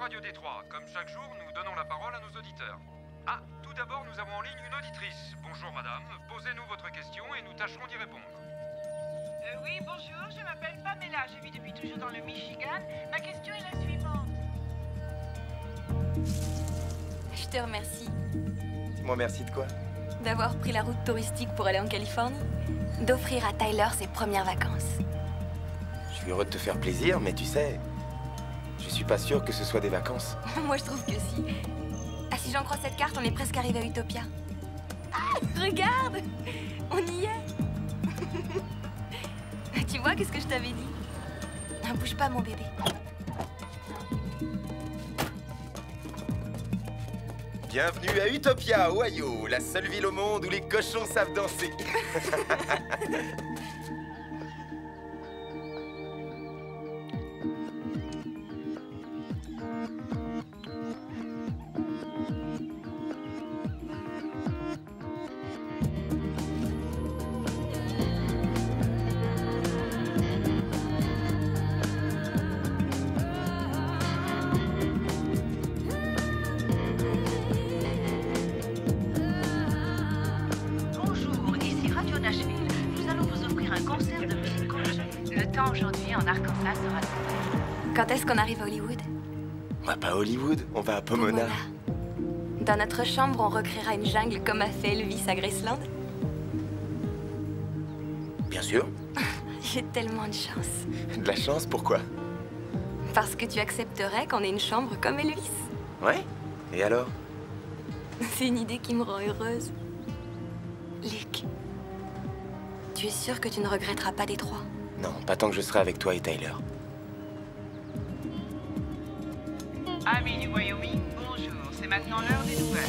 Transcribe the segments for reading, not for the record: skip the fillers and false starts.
Radio Détroit. Comme chaque jour, nous donnons la parole à nos auditeurs. Ah, tout d'abord, nous avons en ligne une auditrice. Bonjour madame, posez-nous votre question et nous tâcherons d'y répondre. Oui, bonjour, je m'appelle Pamela, je vis depuis toujours dans le Michigan. Ma question est la suivante. Je te remercie. Moi, merci de quoi? D'avoir pris la route touristique pour aller en Californie. D'offrir à Tyler ses premières vacances. Je suis heureux de te faire plaisir, mais tu sais, je suis pas sûr que ce soit des vacances. Moi, je trouve que si. Ah, si j'en crois cette carte, on est presque arrivé à Utopia. Ah, regarde! On y est! Tu vois, qu'est-ce que je t'avais dit? Ne bouge pas, mon bébé. Bienvenue à Utopia, Ohio, la seule ville au monde où les cochons savent danser. Quand est-ce qu'on arrive à Hollywood? On va pas à Hollywood, on va à Pomona. Dans notre chambre, on recréera une jungle comme a fait Elvis à Graceland? Bien sûr. J'ai tellement de chance. De la chance, pourquoi? Parce que tu accepterais qu'on ait une chambre comme Elvis. Ouais? Et alors? C'est une idée qui me rend heureuse. Luke, tu es sûr que tu ne regretteras pas Détroit? Non, pas tant que je serai avec toi et Tyler. Amis du Wyoming, bonjour, c'est maintenant l'heure des nouvelles.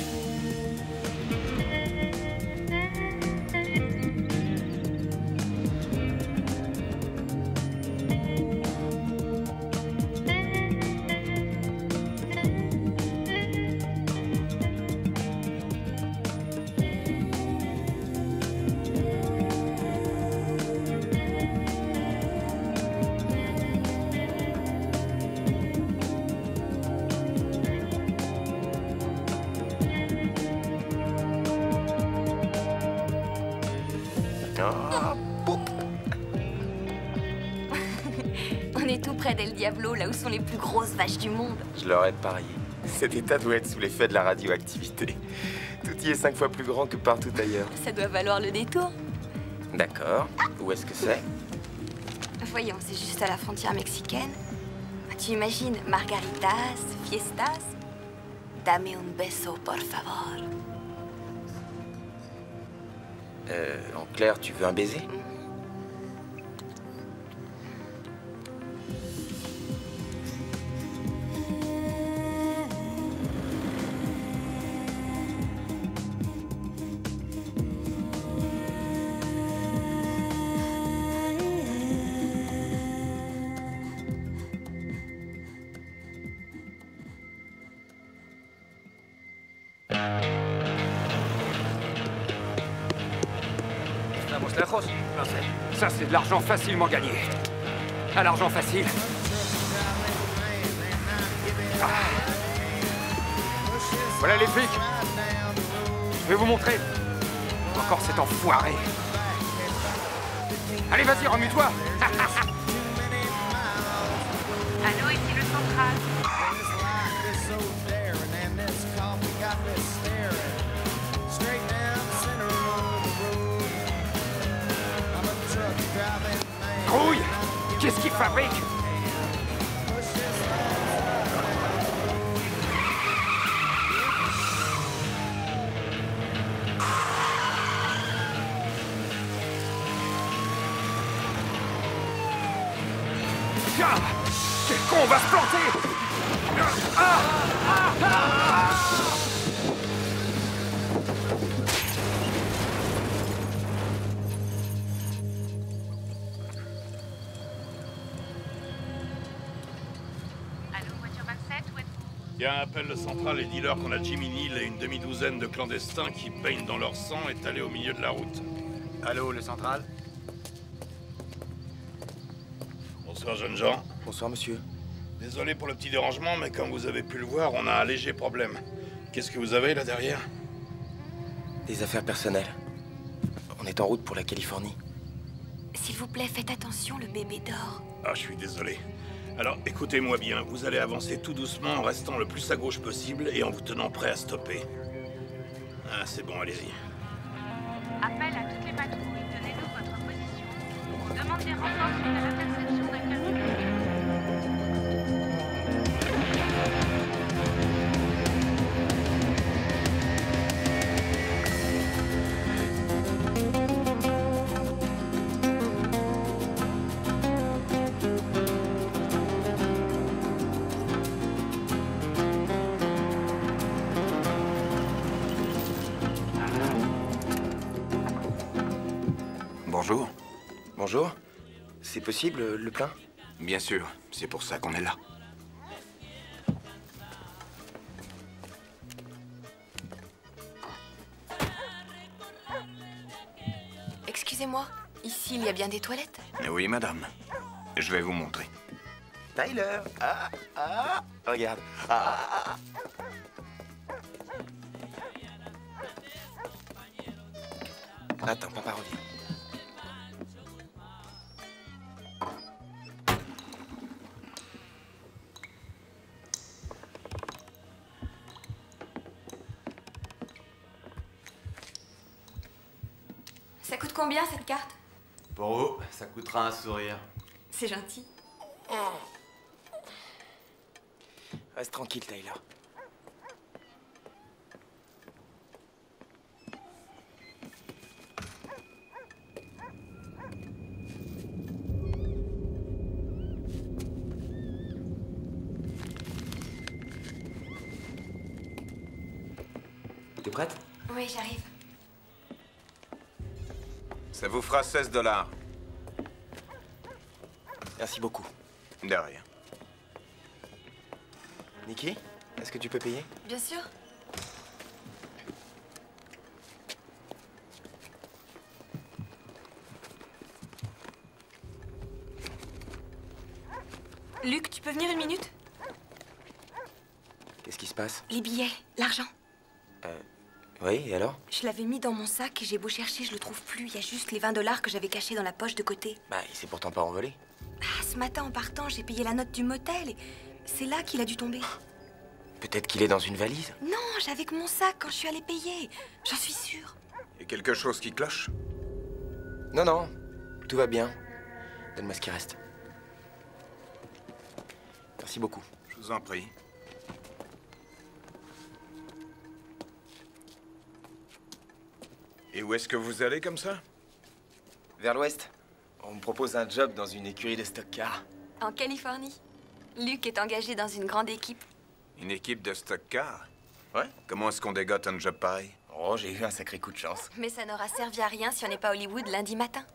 On est tout près d'El Diablo, là où sont les plus grosses vaches du monde. Je l'aurais parié. Cet état doit être sous l'effet de la radioactivité. Tout y est 5 fois plus grand que partout ailleurs. Ça doit valoir le détour. D'accord. Où est-ce que c'est? Voyons, c'est juste à la frontière mexicaine. Tu imagines margaritas, fiestas? Dame un beso, por favor. En clair, tu veux un baiser? Lejos? Non, ça, c'est de l'argent facilement gagné. À l'argent facile. Ah. Voilà les flics. Je vais vous montrer. Encore cet enfoiré. Allez, vas-y, remue-toi. Allô, ici le central. Grouille! Qu'est-ce qu'il fabrique? Ah, quel con, on va se planter! Bien, appelle le central et dis-leur qu'on a Jimmy Neal et une demi-douzaine de clandestins qui baignent dans leur sang étalés au milieu de la route. Allô, le central? Bonsoir, jeunes gens. Bonsoir, monsieur. Désolé pour le petit dérangement, mais comme vous avez pu le voir, on a un léger problème. Qu'est-ce que vous avez là derrière? Des affaires personnelles. On est en route pour la Californie. S'il vous plaît, faites attention, le bébé dort. Ah, je suis désolé. Alors, écoutez-moi bien, vous allez avancer tout doucement en restant le plus à gauche possible et en vous tenant prêt à stopper. Ah, c'est bon, allez-y. Appel à toutes les patrouilles, tenez-nous votre position. On demande des renforts suite à l'interception d'un camion. Bonjour. Bonjour. C'est possible, le plein? Bien sûr, c'est pour ça qu'on est là. Excusez-moi, ici il y a bien des toilettes? Oui, madame. Je vais vous montrer. Tyler. Regarde. Attends, papa revient. Ça coûte combien cette carte? Pour vous, ça coûtera un sourire. C'est gentil. Reste tranquille, Tyler. T'es prête? Oui, j'arrive. Ça vous fera 16 $. Merci beaucoup. De rien. Nikki, est-ce que tu peux payer? Bien sûr. Luc, tu peux venir une minute? Qu'est-ce qui se passe? Les billets, l'argent. Oui, et alors? Je l'avais mis dans mon sac et j'ai beau chercher, je le trouve plus. Il y a juste les 20 $ que j'avais cachés dans la poche de côté. Bah, il s'est pourtant pas envolé. Ah, ce matin, en partant, j'ai payé la note du motel et c'est là qu'il a dû tomber. Peut-être qu'il est dans une valise? Non, j'avais que mon sac quand je suis allée payer. J'en suis sûre. Y a quelque chose qui cloche? Non, non, tout va bien. Donne-moi ce qui reste. Merci beaucoup. Je vous en prie. Et où est-ce que vous allez comme ça? Vers l'ouest, on me propose un job dans une écurie de stock car. En Californie. Luc est engagé dans une grande équipe. Une équipe de stock car? Ouais? Comment est-ce qu'on dégote un job pareil? Oh, j'ai eu un sacré coup de chance. Mais ça n'aura servi à rien si on n'est pas à Hollywood lundi matin.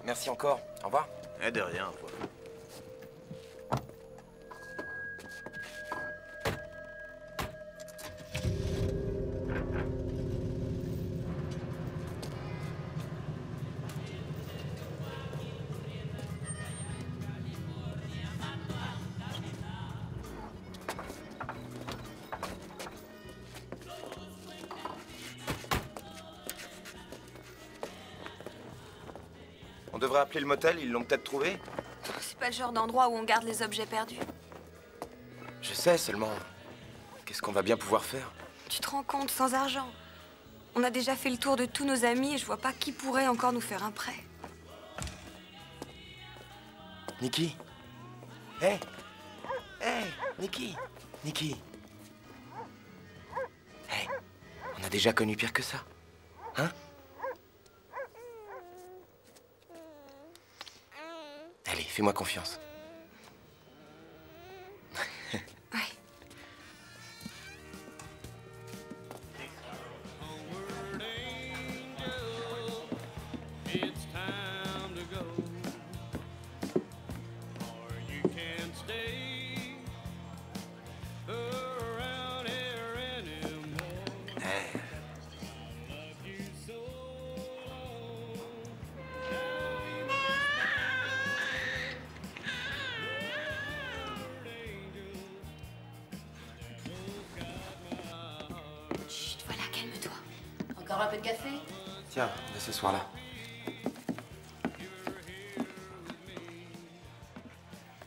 Merci encore. Au revoir. Eh, de rien, au revoir. On devrait appeler le motel, ils l'ont peut-être trouvé. C'est pas le genre d'endroit où on garde les objets perdus. Je sais seulement. Qu'est-ce qu'on va bien pouvoir faire? Tu te rends compte, sans argent. On a déjà fait le tour de tous nos amis et je vois pas qui pourrait encore nous faire un prêt. Nikki? Hé! Hé! Nikki! Nikki! Hé! On a déjà connu pire que ça. Hein? Allez, fais-moi confiance. Ouais. It's time to go, or you can stay around here anymore. Love you so long. Encore un peu de café? Tiens, de ce soir-là.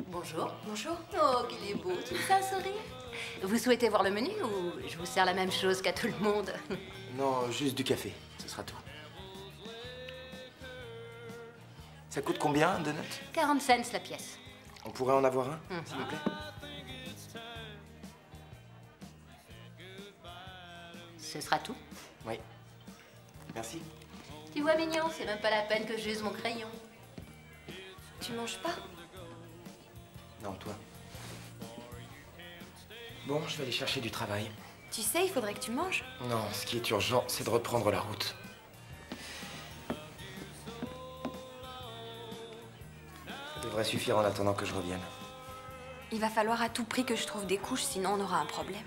Bonjour. Bonjour. Oh, qu'il est beau, tu fais un sourire. Vous souhaitez voir le menu ou je vous sers la même chose qu'à tout le monde? Non, juste du café, ce sera tout. Ça coûte combien, un donut? 40 cents la pièce. On pourrait en avoir un, s'il vous plaît? Ce sera tout. Oui. Merci. Tu vois, mignon, c'est même pas la peine que j'use mon crayon. Tu manges pas? Non, toi. Bon, je vais aller chercher du travail. Tu sais, il faudrait que tu manges. Non, ce qui est urgent, c'est de reprendre la route. Ça devrait suffire en attendant que je revienne. Il va falloir à tout prix que je trouve des couches, sinon on aura un problème.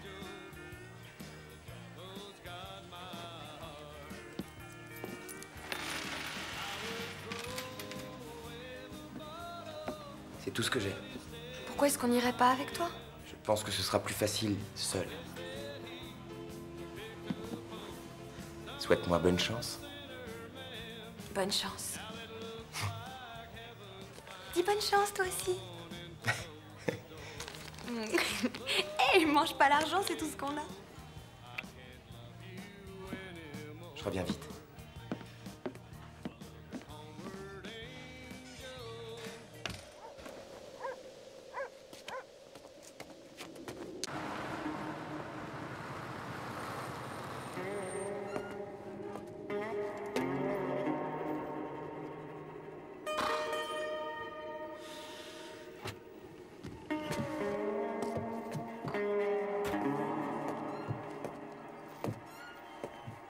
C'est tout ce que j'ai. Pourquoi est-ce qu'on n'irait pas avec toi? Je pense que ce sera plus facile seul. Souhaite-moi bonne chance. Bonne chance. Dis bonne chance, toi aussi. Hé, mange pas l'argent, c'est tout ce qu'on a. Je reviens vite.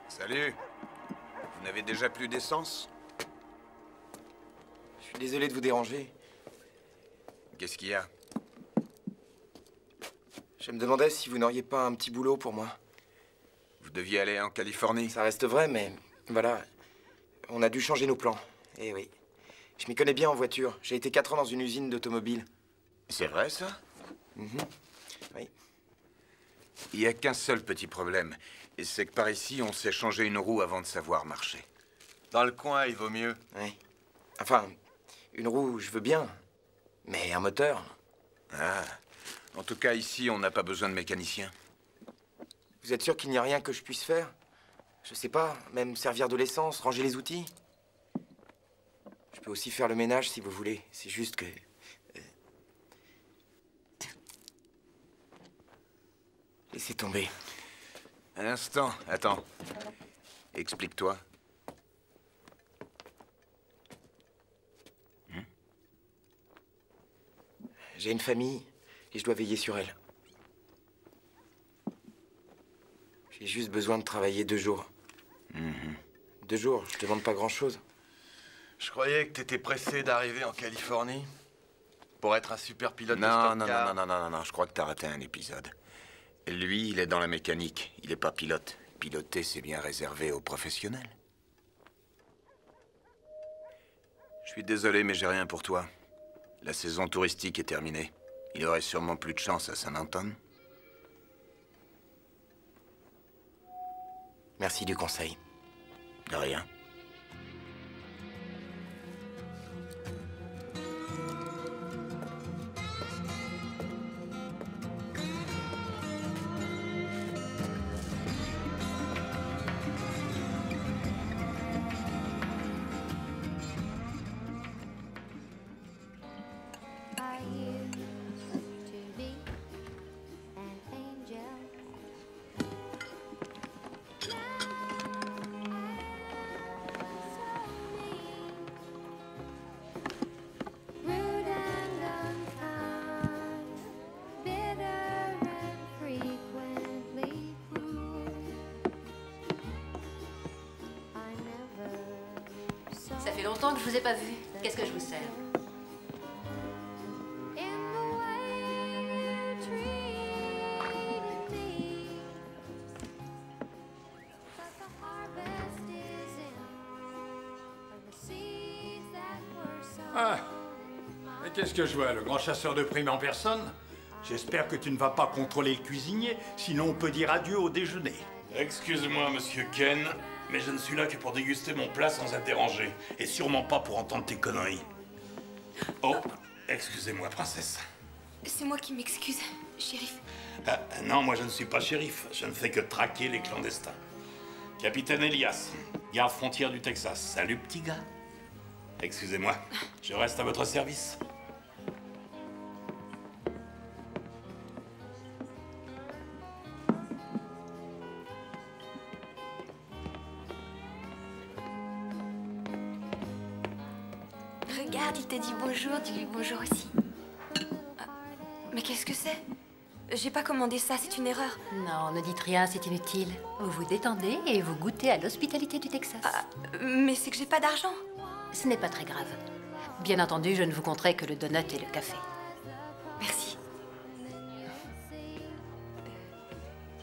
Salut. Vous n'avez déjà plus d'essence? Je suis désolé de vous déranger. Qu'est-ce qu'il y a? Je me demandais si vous n'auriez pas un petit boulot pour moi. Vous deviez aller en Californie? Ça reste vrai, mais voilà. On a dû changer nos plans. Eh oui. Je m'y connais bien en voiture. J'ai été 4 ans dans une usine d'automobile. C'est vrai, ça? Oui. Il n'y a qu'un seul petit problème. Et c'est que par ici, on sait changer une roue avant de savoir marcher. Dans le coin, il vaut mieux. Oui. Enfin, une roue, je veux bien. Mais un moteur. Ah. En tout cas, ici, on n'a pas besoin de mécanicien. Vous êtes sûr qu'il n'y a rien que je puisse faire? Je sais pas, même servir de l'essence, ranger les outils? Je peux aussi faire le ménage si vous voulez. C'est juste que... Laissez tomber. Un instant, attends. Explique-toi. J'ai une famille et je dois veiller sur elle. J'ai juste besoin de travailler 2 jours. 2 jours, je demande pas grand-chose. Je croyais que t'étais pressé d'arriver en Californie pour être un super pilote de Non, stock non, car. non, non, non, non, non, je crois que t'as raté un épisode. Lui, il est dans la mécanique. Il est pas pilote. Piloter, c'est bien réservé aux professionnels. Je suis désolé, mais j'ai rien pour toi. La saison touristique est terminée. Il aurait sûrement plus de chance à San Antonio. Merci du conseil. De rien. I used to be an angel. Rude and unkind, bitter and frequently cruel. I never saw Ça fait longtemps que je vous ai pas vu. Qu'est-ce que je vous sers? in the way you treated me. But the harvest is in, and the seeds that were sown. Ah, mais qu'est-ce que je vois, le grand chasseur de primes en personne? J'espère que tu ne vas pas contrôler le cuisinier, sinon on peut dire adieu au déjeuner. Excuse-moi, monsieur Ken. Mais je ne suis là que pour déguster mon plat sans être dérangé. Et sûrement pas pour entendre tes conneries. Oh, excusez-moi, princesse. C'est moi qui m'excuse, shérif. Ah, non, moi je ne suis pas shérif. Je ne fais que traquer les clandestins. Capitaine Elias, garde frontière du Texas. Salut, petit gars. Excusez-moi, je reste à votre service. Regarde, il t'a dit bonjour, dis-lui bonjour aussi. Ah, mais qu'est-ce que c'est? J'ai pas commandé ça, c'est une erreur. Non, ne dites rien, c'est inutile. Vous vous détendez et vous goûtez à l'hospitalité du Texas. Ah, mais c'est que j'ai pas d'argent. Ce n'est pas très grave. Bien entendu, je ne vous compterai que le donut et le café. Merci.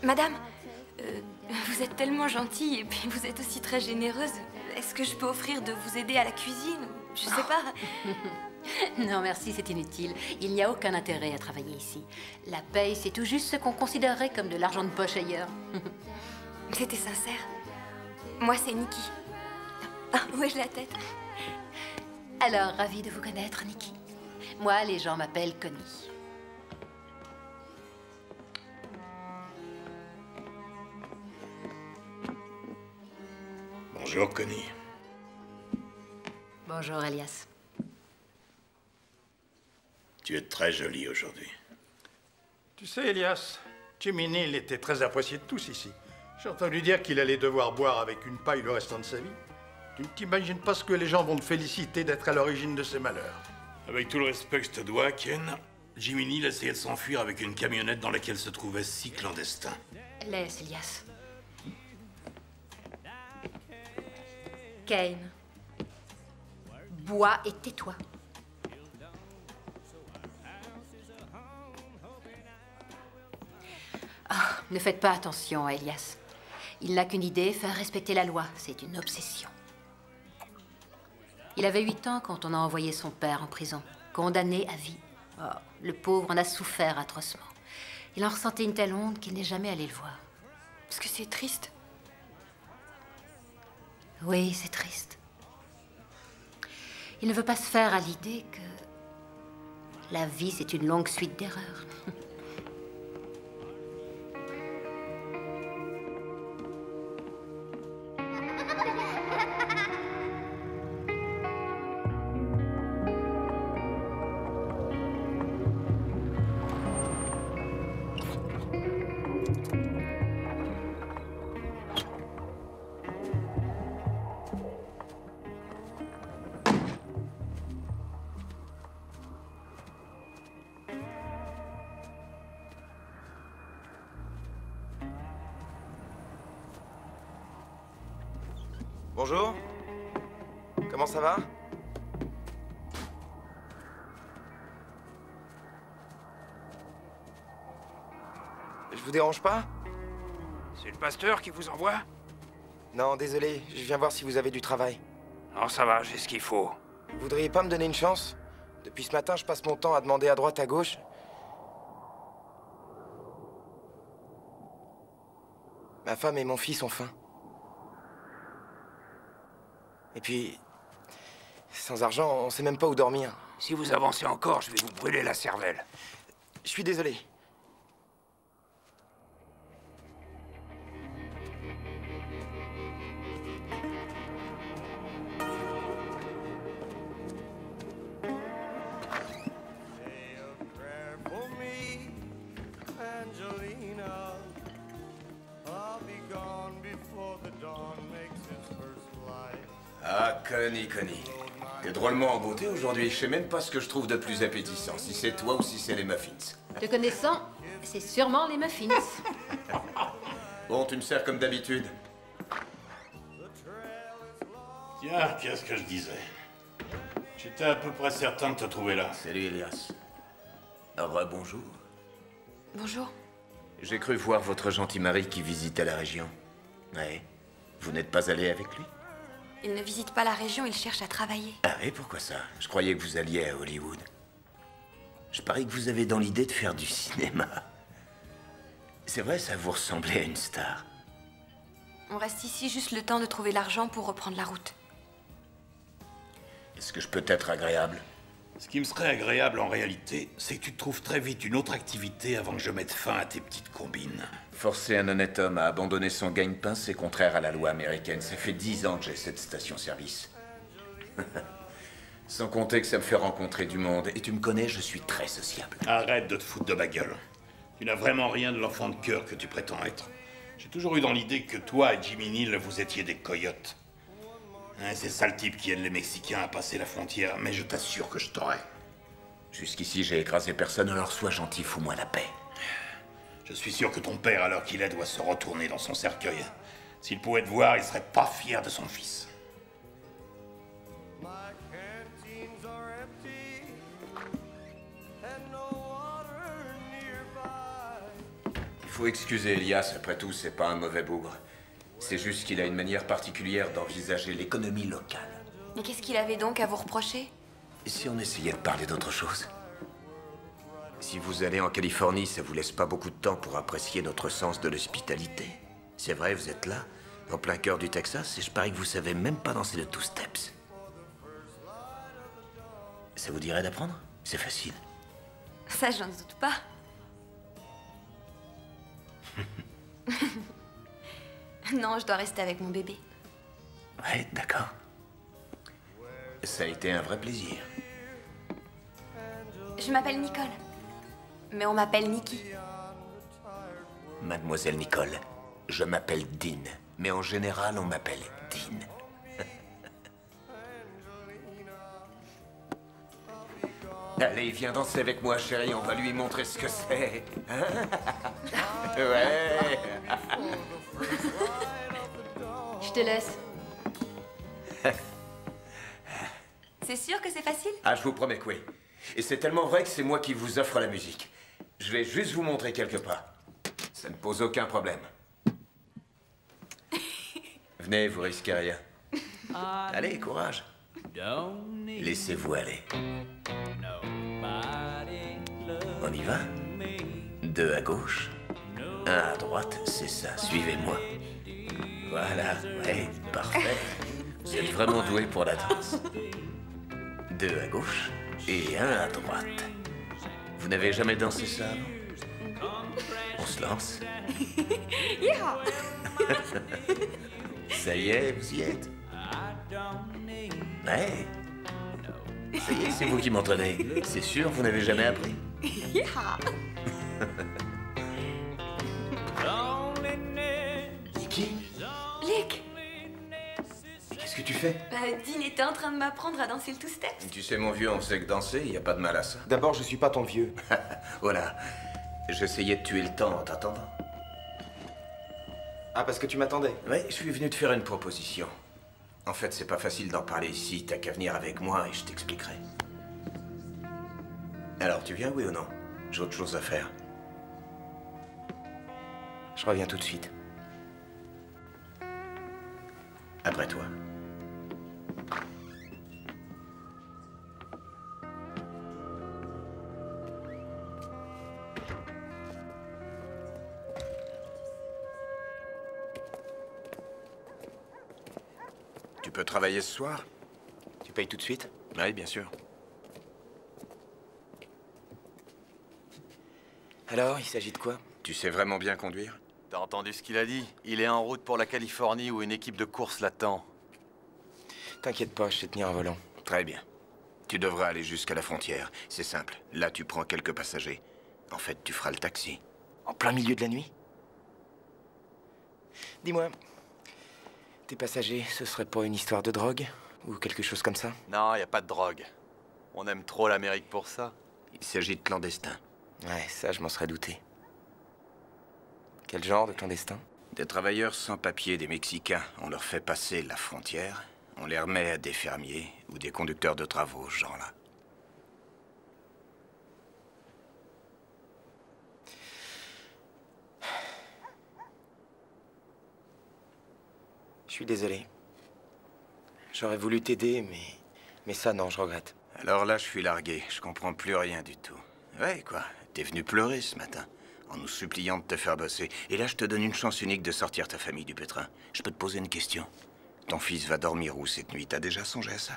Madame, vous êtes tellement gentille et puis vous êtes aussi très généreuse. Est-ce que je peux offrir de vous aider à la cuisine? Je sais pas. Non, merci, c'est inutile. Il n'y a aucun intérêt à travailler ici. La paye, c'est tout juste ce qu'on considérerait comme de l'argent de poche ailleurs. C'était sincère. Moi, c'est Nikki. Ah, où ai-je la tête? Alors, ravie de vous connaître, Nikki. Moi, les gens m'appellent Connie. Bonjour, Connie. Bonjour, Elias. Tu es très jolie aujourd'hui. Tu sais, Elias, Jimmy Neal était très apprécié de tous ici. J'ai entendu dire qu'il allait devoir boire avec une paille le restant de sa vie. Tu ne t'imagines pas ce que les gens vont te féliciter d'être à l'origine de ces malheurs. Avec tout le respect que je te dois, Ken, Jimmy Neal essayait de s'enfuir avec une camionnette dans laquelle se trouvaient 6 clandestins. Laisse, Elias. Kane. Bois et tais-toi. Ah, ne faites pas attention à Elias. Il n'a qu'une idée, faire respecter la loi. C'est une obsession. Il avait 8 ans quand on a envoyé son père en prison, condamné à vie. Oh, le pauvre en a souffert atrocement. Il en ressentait une telle honte qu'il n'est jamais allé le voir. Parce que c'est triste. Oui, c'est triste. Il ne veut pas se faire à l'idée que la vie, c'est une longue suite d'erreurs. Bonjour. Comment ça va? Je vous dérange pas? C'est le pasteur qui vous envoie? Non, désolé, je viens voir si vous avez du travail. Non, ça va, j'ai ce qu'il faut. Vous voudriez pas me donner une chance? Depuis ce matin, je passe mon temps à demander à droite, à gauche. Ma femme et mon fils ont faim. Et puis, sans argent, on sait même pas où dormir. Si vous avancez encore, je vais vous brûler la cervelle. Je suis désolé. Ah, Connie. T'es drôlement embouté aujourd'hui. Je sais même pas ce que je trouve de plus appétissant, si c'est toi ou si c'est les muffins. Te connaissant, c'est sûrement les muffins. Bon, tu me sers comme d'habitude. Tiens, qu'est-ce que je disais? J'étais à peu près certain de te trouver là. Salut, Elias. Rebonjour. Bonjour. J'ai cru voir votre gentil mari qui visitait la région. Ouais. Vous n'êtes pas allé avec lui? Il ne visite pas la région, il cherche à travailler. Ah oui, pourquoi ça? Je croyais que vous alliez à Hollywood. Je parie que vous avez dans l'idée de faire du cinéma. C'est vrai, ça vous ressemblait à une star. On reste ici juste le temps de trouver l'argent pour reprendre la route. Est-ce que je peux être agréable? Ce qui me serait agréable en réalité, c'est que tu trouves très vite une autre activité avant que je mette fin à tes petites combines. Forcer un honnête homme à abandonner son gagne-pain, c'est contraire à la loi américaine. Ça fait 10 ans que j'ai cette station-service. Sans compter que ça me fait rencontrer du monde. Et tu me connais, je suis très sociable. Arrête de te foutre de ma gueule. Tu n'as vraiment rien de l'enfant de cœur que tu prétends être. J'ai toujours eu dans l'idée que toi et Jimmy Neal, vous étiez des coyotes. Hein, c'est ça le type qui aide les Mexicains à passer la frontière, mais je t'assure que je t'aurai. Jusqu'ici, j'ai écrasé personne, alors sois gentil, fous-moi la paix. Je suis sûr que ton père, à l'heure qu'il est, doit se retourner dans son cercueil. S'il pouvait te voir, il serait pas fier de son fils. Il faut excuser Elias, après tout, c'est pas un mauvais bougre. C'est juste qu'il a une manière particulière d'envisager l'économie locale. Mais qu'est-ce qu'il avait donc à vous reprocher? Et si on essayait de parler d'autre chose? Si vous allez en Californie, ça vous laisse pas beaucoup de temps pour apprécier notre sens de l'hospitalité. C'est vrai, vous êtes là, en plein cœur du Texas, et je parie que vous savez même pas danser le two steps. Ça vous dirait d'apprendre? C'est facile. Ça, j'en doute pas. Non, je dois rester avec mon bébé. Ouais, d'accord. Ça a été un vrai plaisir. Je m'appelle Nicole. Mais on m'appelle Nikki. Mademoiselle Nicole, je m'appelle Dean. Mais en général, on m'appelle Dean. Allez, viens danser avec moi, chérie. On va lui montrer ce que c'est. Ouais. Je te laisse. C'est sûr que c'est facile? Ah, je vous promets que oui. Et c'est tellement vrai que c'est moi qui vous offre la musique. Je vais juste vous montrer quelques pas. Ça ne pose aucun problème. Venez, vous risquez rien. Allez, courage. Laissez-vous aller. On y va? 2 à gauche, 1 à droite, c'est ça, suivez-moi. Voilà, ouais, parfait. Vous êtes vraiment doué pour la danse. 2 à gauche et 1 à droite. Vous n'avez jamais dansé ça avant? On se lance? Ça y est, vous y êtes? Ouais. Ça y est, c'est vous qui m'entraînez. C'est sûr, vous n'avez jamais appris? Nikki? Lick! Qu'est-ce que tu fais? Bah, Dean était en train de m'apprendre à danser le two-step. Tu sais, mon vieux, on sait que danser, il n'y a pas de mal à ça. D'abord, je suis pas ton vieux. Voilà. J'essayais de tuer le temps en t'attendant. Ah, parce que tu m'attendais? Oui, je suis venu te faire une proposition. En fait, c'est pas facile d'en parler ici. T'as qu'à venir avec moi et je t'expliquerai. Alors, tu viens, oui ou non? J'ai autre chose à faire. Je reviens tout de suite. Après toi. Tu peux travailler ce soir? Tu payes tout de suite? Oui, bien sûr. Alors, il s'agit de quoi? Tu sais vraiment bien conduire? T'as entendu ce qu'il a dit? Il est en route pour la Californie où une équipe de course l'attend. T'inquiète pas, je sais tenir un volant. Très bien. Tu devras aller jusqu'à la frontière. C'est simple. Là, tu prends quelques passagers. En fait, tu feras le taxi. En plein milieu de la nuit? Dis-moi, tes passagers, ce serait pas une histoire de drogue? Ou quelque chose comme ça? Non, y a pas de drogue. On aime trop l'Amérique pour ça. Il s'agit de clandestins. Ouais, ça, je m'en serais douté. Quel genre de clandestins? Des travailleurs sans papier, des Mexicains. On leur fait passer la frontière. On les remet à des fermiers ou des conducteurs de travaux, ce genre-là. Je suis désolé. J'aurais voulu t'aider, mais ça, non, je regrette. Alors là, je suis largué. Je comprends plus rien du tout. Ouais, quoi. T'es venu pleurer ce matin. en nous suppliant de te faire bosser. Et là, je te donne une chance unique de sortir ta famille du pétrin. Je peux te poser une question? Ton fils va dormir où cette nuit? T'as déjà songé à ça?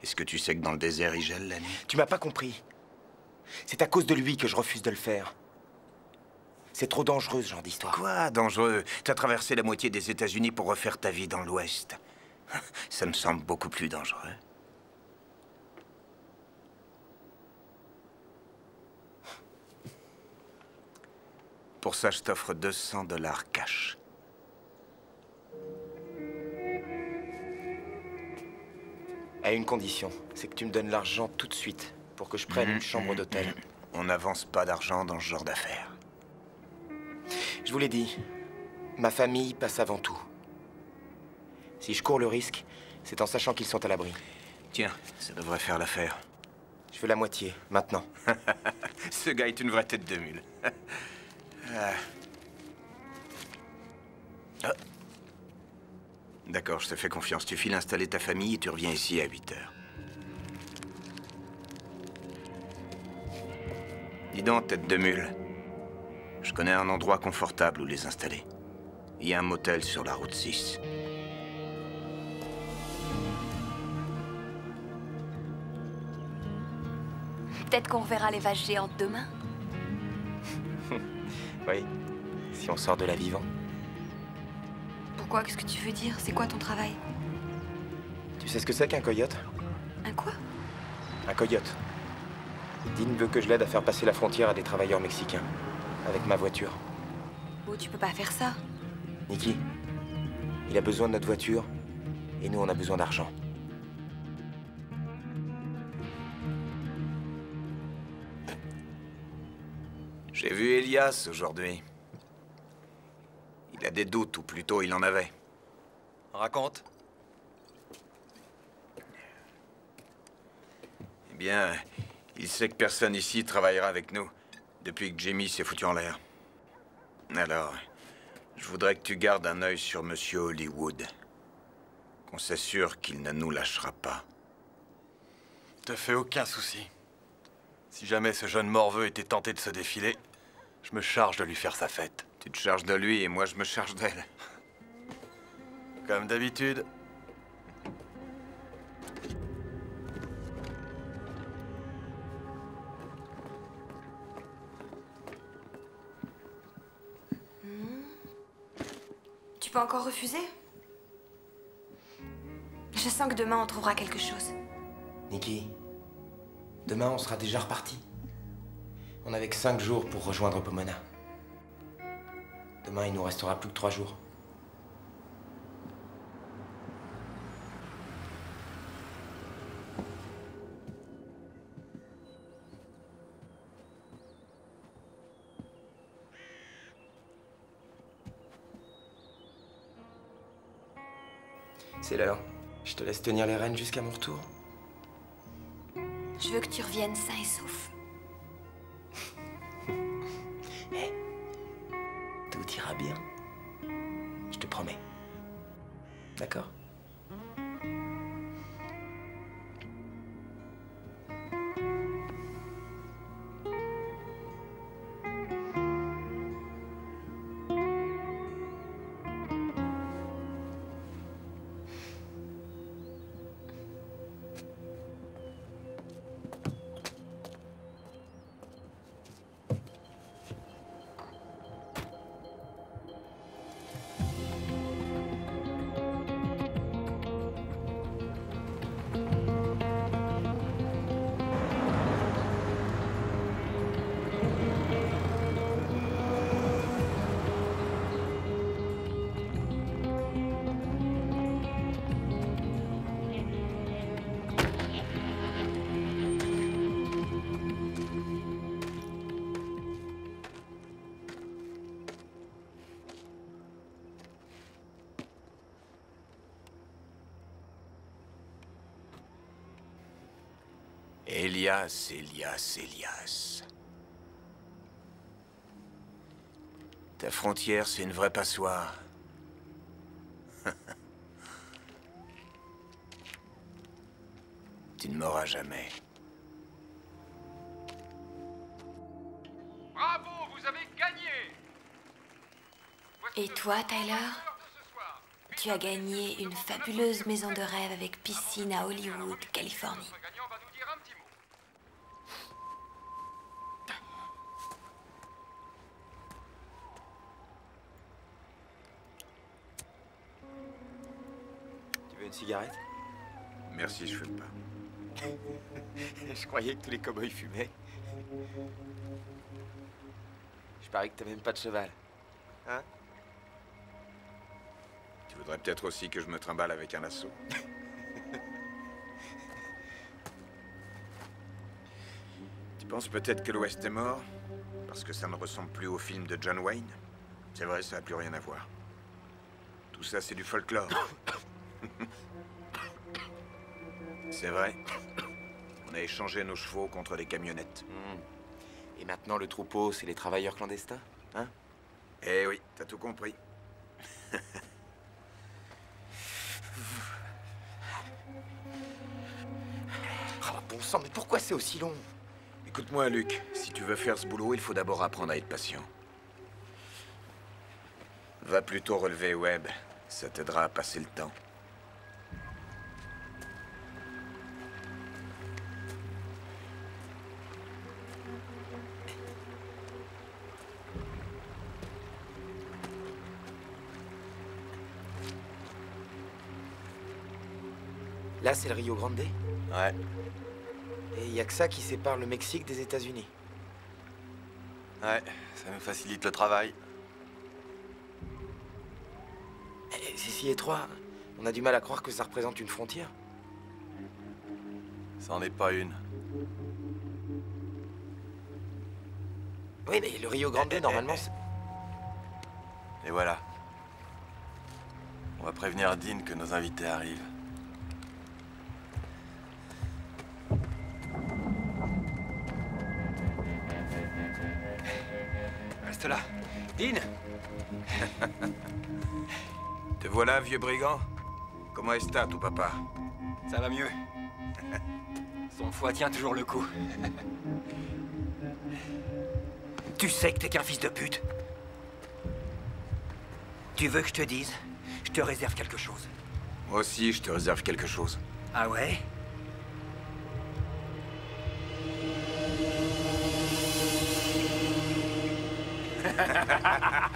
Est-ce que tu sais que dans le désert, il gèle la nuit? Tu m'as pas compris. C'est à cause de lui que je refuse de le faire. C'est trop dangereux, ce genre d'histoire. Quoi, dangereux? T'as traversé la moitié des États-Unis pour refaire ta vie dans l'Ouest. Ça me semble beaucoup plus dangereux. Pour ça, je t'offre 200 $ cash. À une condition, c'est que tu me donnes l'argent tout de suite pour que je prenne une chambre d'hôtel. On n'avance pas d'argent dans ce genre d'affaires. Je vous l'ai dit, ma famille passe avant tout. Si je cours le risque, c'est en sachant qu'ils sont à l'abri. Tiens, ça devrait faire l'affaire. Je veux la moitié, maintenant. Ce gars est une vraie tête de mule. Ah. Ah. D'accord, je te fais confiance. Tu files installer ta famille et tu reviens ici à 8 heures. Dis donc, tête de mule. Je connais un endroit confortable où les installer. Il y a un motel sur la route 6. Peut-être qu'on reverra les vaches géantes demain. Oui, si on sort de là vivant. Pourquoi? Qu'est-ce que tu veux dire? C'est quoi ton travail? Tu sais ce que c'est qu'un coyote? Un quoi? Un coyote. Dean veut que je l'aide à faire passer la frontière à des travailleurs mexicains. Avec ma voiture. Oh, tu peux pas faire ça. Nikki, il a besoin de notre voiture. Et nous, on a besoin d'argent. J'ai vu Elias aujourd'hui. Il a des doutes, ou plutôt il en avait. Raconte. Eh bien, il sait que personne ici travaillera avec nous, depuis que Jimmy s'est foutu en l'air. Alors, je voudrais que tu gardes un œil sur Monsieur Hollywood. Qu'on s'assure qu'il ne nous lâchera pas. Te fais aucun souci. Si jamais ce jeune morveux était tenté de se défiler, je me charge de lui faire sa fête. Tu te charges de lui et moi je me charge d'elle. Comme d'habitude. Tu peux encore refuser? Je sens que demain on trouvera quelque chose. Nikki, demain on sera déjà reparti. On n'a que 5 jours pour rejoindre Pomona. Demain il nous restera plus que 3 jours. C'est l'heure. Je te laisse tenir les rênes jusqu'à mon retour. Je veux que tu reviennes sain et sauf. Hé, tout ira bien. Je te promets. D'accord? Elias, Elias, Elias. Ta frontière, c'est une vraie passoire. Tu ne m'auras jamais. Bravo, vous avez gagné. Et toi, Tyler? Tu as gagné une fabuleuse maison de rêve avec piscine à Hollywood, Californie. Tu veux une cigarette? Merci, je fume pas. Je croyais que tous les cow-boys fumaient. Je parie que t'as même pas de cheval. Hein? Tu voudrais peut-être aussi que je me trimballe avec un lasso. Tu penses peut-être que l'Ouest est mort? Parce que ça ne ressemble plus au film de John Wayne? C'est vrai, ça n'a plus rien à voir. Tout ça, c'est du folklore. C'est vrai. On a échangé nos chevaux contre des camionnettes. Et maintenant, le troupeau, c'est les travailleurs clandestins, hein? Eh oui, t'as tout compris. Oh, bon sang, mais pourquoi c'est aussi long? Écoute-moi, Luc. Si tu veux faire ce boulot, il faut d'abord apprendre à être patient. Va plutôt relever Webb. Ça t'aidera à passer le temps. Là, c'est le Rio Grande? Ouais. Et il y a que ça qui sépare le Mexique des États-Unis. Ouais, ça nous facilite le travail. C'est si étroit. On a du mal à croire que ça représente une frontière. Ça en est pas une. Oui, mais le Rio Grande, normalement, c'est... Et voilà. On va prévenir Dean que nos invités arrivent. Reste là. Dean! Te voilà, vieux brigand? Comment est-ce ton papa? Ça va mieux. Son foie tient toujours le coup. Tu sais que t'es qu'un fils de pute. Tu veux que je te dise? Je te réserve quelque chose. Moi aussi, je te réserve quelque chose. Ah ouais?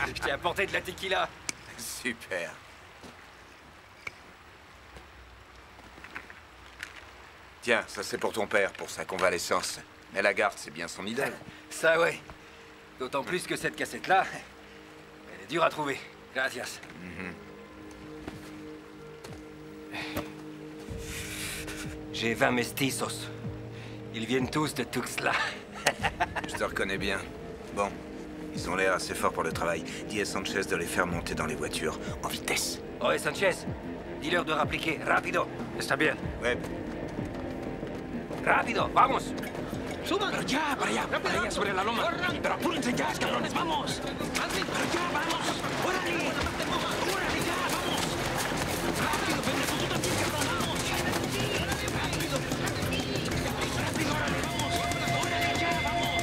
Je t'ai apporté de la tequila. Super. Tiens, ça c'est pour ton père, pour sa convalescence. Mais la garde, c'est bien son idole. Ça ouais. D'autant plus que cette cassette-là, elle est dure à trouver. Gracias. J'ai 20 mestizos. Ils viennent tous de Tuxtla. Je te reconnais bien. Bon, ils ont l'air assez forts pour le travail. Dis à Sanchez de les faire monter dans les voitures, en vitesse. Oye, Sanchez, dis-leur de rappliquer. Rápido. Está bien. Ouais. Rápido, vamos. ¡Suban! ¡Pero ya! ¡Para allá, sobre la loma! ¡Pero apúrense ya, cabrones! ¡Vamos! ¡Pero ya, vamos! ¡Órale! ¡Órale, ya, vamos! ¡Rápido, pendejo! ¡Tú también, cabrón! ¡Vamos! ¡Rápido! ¡Rápido, órale, vamos! ¡Órale, ya, vamos!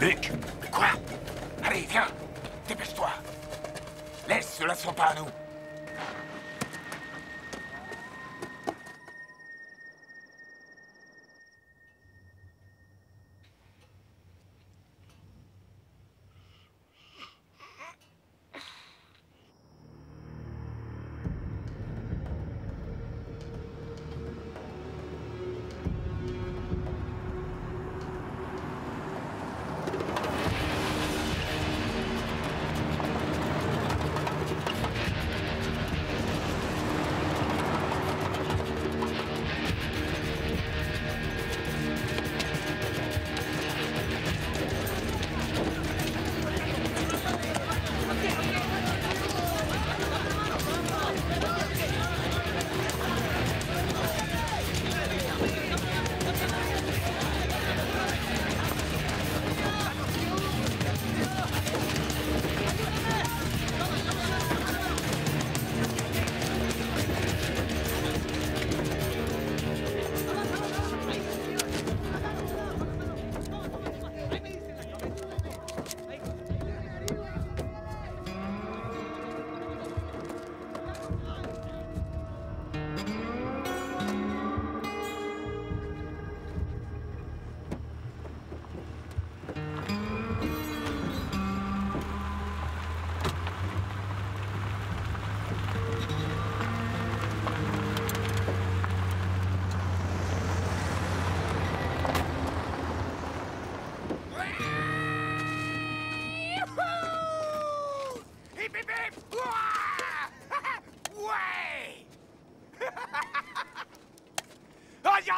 Luc, quoi?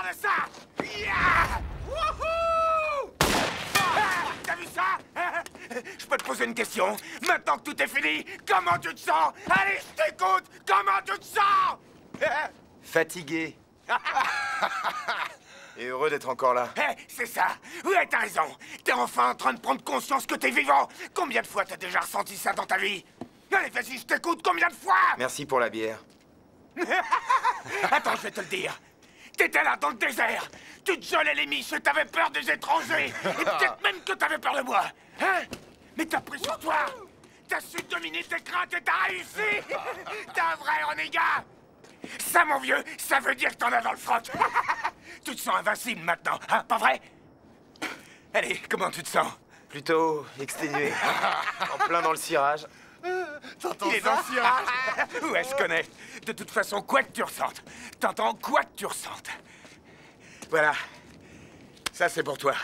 Regarde ça! Yeah! Wouhou! Ah, t'as vu ça? Je peux te poser une question? Maintenant que tout est fini, comment tu te sens? Allez, je t'écoute! Comment tu te sens? Fatigué. Et heureux d'être encore là. C'est ça! Ouais, t'as raison! T'es enfin en train de prendre conscience que t'es vivant! Combien de fois t'as déjà ressenti ça dans ta vie? Allez, vas-y, je t'écoute, combien de fois? Merci pour la bière. Attends, je vais te le dire. T'étais là dans le désert. Tu te gelais les miches et t'avais peur des étrangers. Et peut-être même que t'avais peur de moi. Hein? Mais t'as pris sur toi. T'as su dominer tes craintes et t'as réussi. T'es un vrai renégat. Ça, mon vieux, ça veut dire que t'en as dans le froc. Tu te sens invincible maintenant, hein, pas vrai? Allez, comment tu te sens? Plutôt exténué. En plein dans le cirage. Il est dans le cirage. Ouais, je connais. De toute façon, quoi que tu ressentes. T'entends quoi que tu ressentes. Voilà. Ça, c'est pour toi.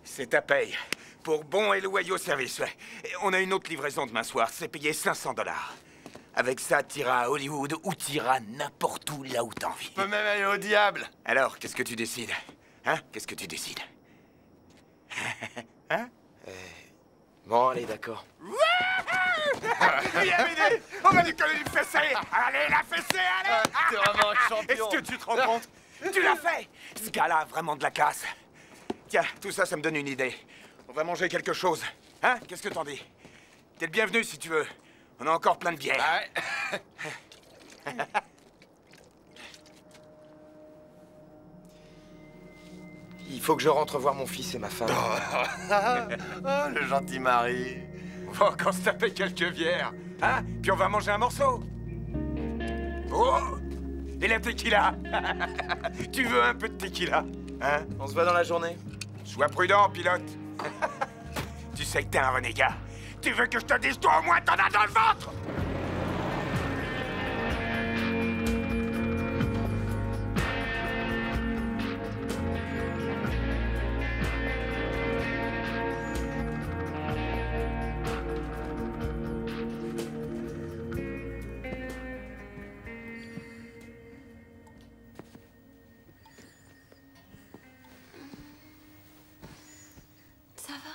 C'est ta paye. Pour bon et loyaux service, ouais. Et on a une autre livraison demain soir. C'est payé 500 $. Avec ça, t'iras à Hollywood ou t'iras n'importe où, là où t'as envie. Je peux même aller au diable. Alors, qu'est-ce que tu décides? Hein? Qu'est-ce que tu décides? Hein? Bon, allez, d'accord. Bienvenue! On va lui coller une fessée! Allez, la fessée, allez! T'es vraiment un champion. Est-ce que tu te rends compte? Tu l'as fait! Ce gars-là a vraiment de la classe. Tiens, tout ça, ça me donne une idée. On va manger quelque chose. Hein? Qu'est-ce que t'en dis? T'es le bienvenu, si tu veux. On a encore plein de bière. Ouais. Il faut que je rentre voir mon fils et ma femme. Oh, le gentil mari. On va encore se taper quelques bières. Hein? Puis on va manger un morceau. Oh! Et la tequila? Tu veux un peu de tequila? Hein? On se voit dans la journée. Sois prudent, pilote. Tu sais que t'es un renégat. Tu veux que je te dise, toi au moins, t'en as dans le ventre? Ça va?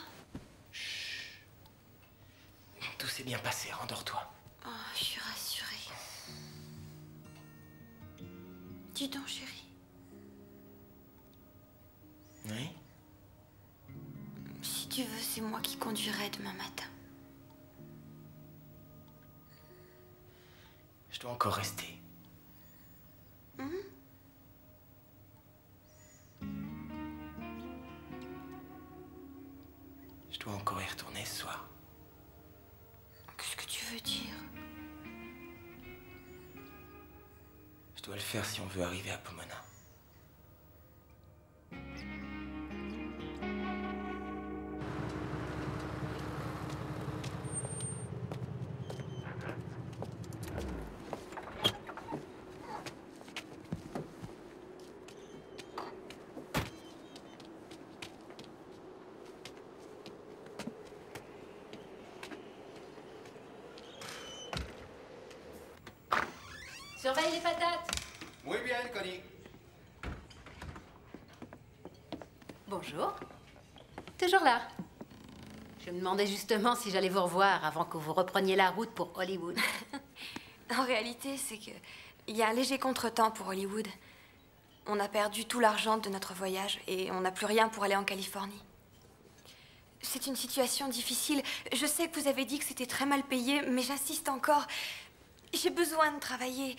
Tout s'est bien passé, rendors-toi. Oh, je suis rassurée. Dis donc, chérie. Oui? Si tu veux, c'est moi qui conduirai demain matin. Je dois encore rester. Je dois encore y retourner ce soir. Qu'est-ce que tu veux dire? Je dois le faire si on veut arriver à Pomona. Surveille les patates. Oui, bien, Connie. Bonjour. Toujours là. Je me demandais justement si j'allais vous revoir avant que vous repreniez la route pour Hollywood. En réalité, c'est que il y a un léger contretemps pour Hollywood. On a perdu tout l'argent de notre voyage et on n'a plus rien pour aller en Californie. C'est une situation difficile. Je sais que vous avez dit que c'était très mal payé, mais j'insiste encore. J'ai besoin de travailler.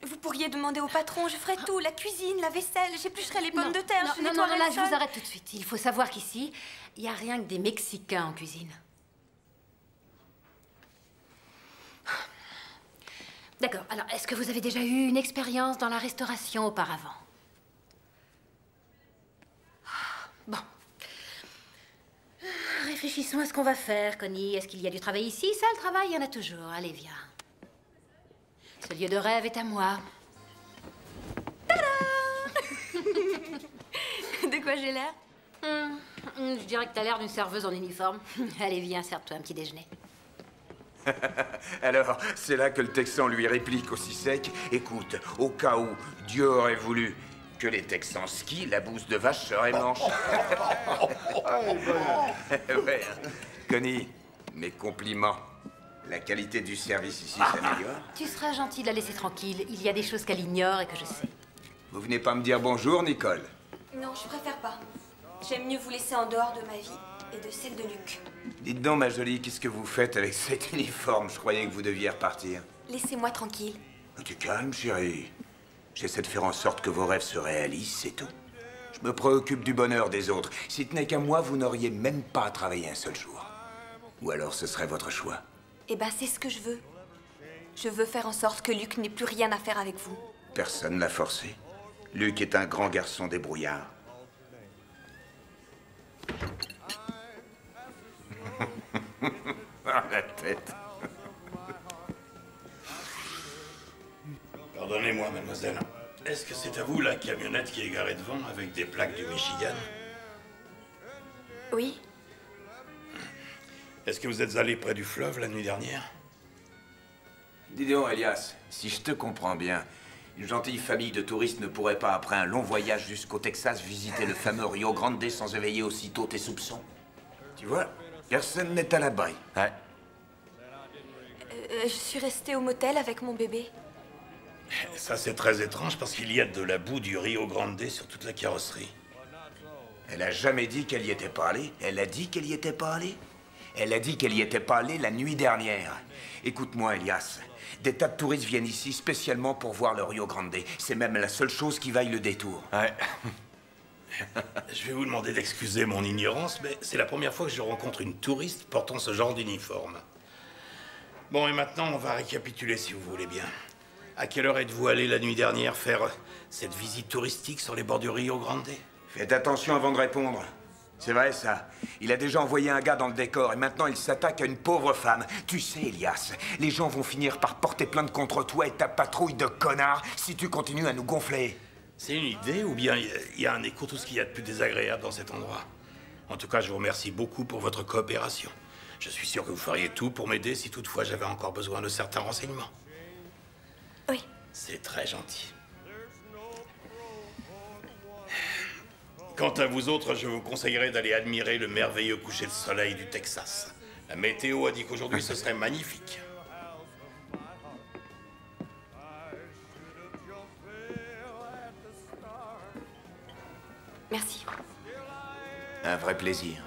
Vous pourriez demander au patron, je ferai tout, la cuisine, la vaisselle, j'éplucherai les pommes de terre, je non, nettoierai là, le je vous sol. arrête tout de suite. Il faut savoir qu'ici, il n'y a rien que des Mexicains en cuisine. D'accord. Alors, est-ce que vous avez déjà eu une expérience dans la restauration auparavant? Bon. Réfléchissons à ce qu'on va faire, Connie. Est-ce qu'il y a du travail ici? Ça, le travail, il y en a toujours. Allez, viens. Ce lieu de rêve est à moi. De quoi j'ai l'air? Je dirais que t'as l'air d'une serveuse en uniforme. Allez, viens, serve-toi un petit déjeuner. Alors, c'est là que le Texan lui réplique aussi sec. Écoute, au cas où Dieu aurait voulu que les Texans skient, la bouse de vache serait blanche. Ouais. Connie, mes compliments. La qualité du service ici s'améliore. Tu seras gentil de la laisser tranquille. Il y a des choses qu'elle ignore et que je sais. Vous venez pas me dire bonjour, Nicole? Non, je préfère pas. J'aime mieux vous laisser en dehors de ma vie et de celle de Luc. Dites donc, ma jolie, qu'est-ce que vous faites avec cet uniforme? Je croyais que vous deviez repartir. Laissez-moi tranquille. Tu calmes, chérie. J'essaie de faire en sorte que vos rêves se réalisent, c'est tout. Je me préoccupe du bonheur des autres. Si tenait qu'à moi, vous n'auriez même pas à travailler un seul jour. Ou alors ce serait votre choix. Eh ben, c'est ce que je veux. Je veux faire en sorte que Luc n'ait plus rien à faire avec vous. Personne l'a forcé. Luc est un grand garçon débrouillard. La tête. Pardonnez-moi, mademoiselle. Est-ce que c'est à vous la camionnette qui est garée devant avec des plaques du Michigan? Oui. Est-ce que vous êtes allé près du fleuve la nuit dernière? Dis donc, Elias, si je te comprends bien, une gentille famille de touristes ne pourrait pas, après un long voyage jusqu'au Texas, visiter le fameux Rio Grande sans éveiller aussitôt tes soupçons. Tu vois, personne n'est à l'abri. Ouais. Je suis restée au motel avec mon bébé. Ça, c'est très étrange parce qu'il y a de la boue du Rio Grande sur toute la carrosserie. Elle a jamais dit qu'elle y était pas allée. Elle a dit qu'elle y était pas allée. Elle a dit qu'elle y était pas allée la nuit dernière. Écoute-moi, Elias. Des tas de touristes viennent ici spécialement pour voir le Rio Grande. C'est même la seule chose qui vaille le détour. Ouais. Je vais vous demander d'excuser mon ignorance, mais c'est la première fois que je rencontre une touriste portant ce genre d'uniforme. Bon, et maintenant, on va récapituler si vous voulez bien. À quelle heure êtes-vous allé la nuit dernière faire cette visite touristique sur les bords du Rio Grande? Faites attention avant de répondre. C'est vrai, ça. Il a déjà envoyé un gars dans le décor et maintenant il s'attaque à une pauvre femme. Tu sais, Elias, les gens vont finir par porter plainte contre toi et ta patrouille de connards si tu continues à nous gonfler. C'est une idée ou bien il y a un écho tout ce qu'il y a de plus désagréable dans cet endroit? En tout cas, je vous remercie beaucoup pour votre coopération. Je suis sûr que vous feriez tout pour m'aider si toutefois j'avais encore besoin de certains renseignements. Oui. C'est très gentil. Quant à vous autres, je vous conseillerais d'aller admirer le merveilleux coucher de soleil du Texas. La météo a dit qu'aujourd'hui ce serait magnifique. Merci. Un vrai plaisir.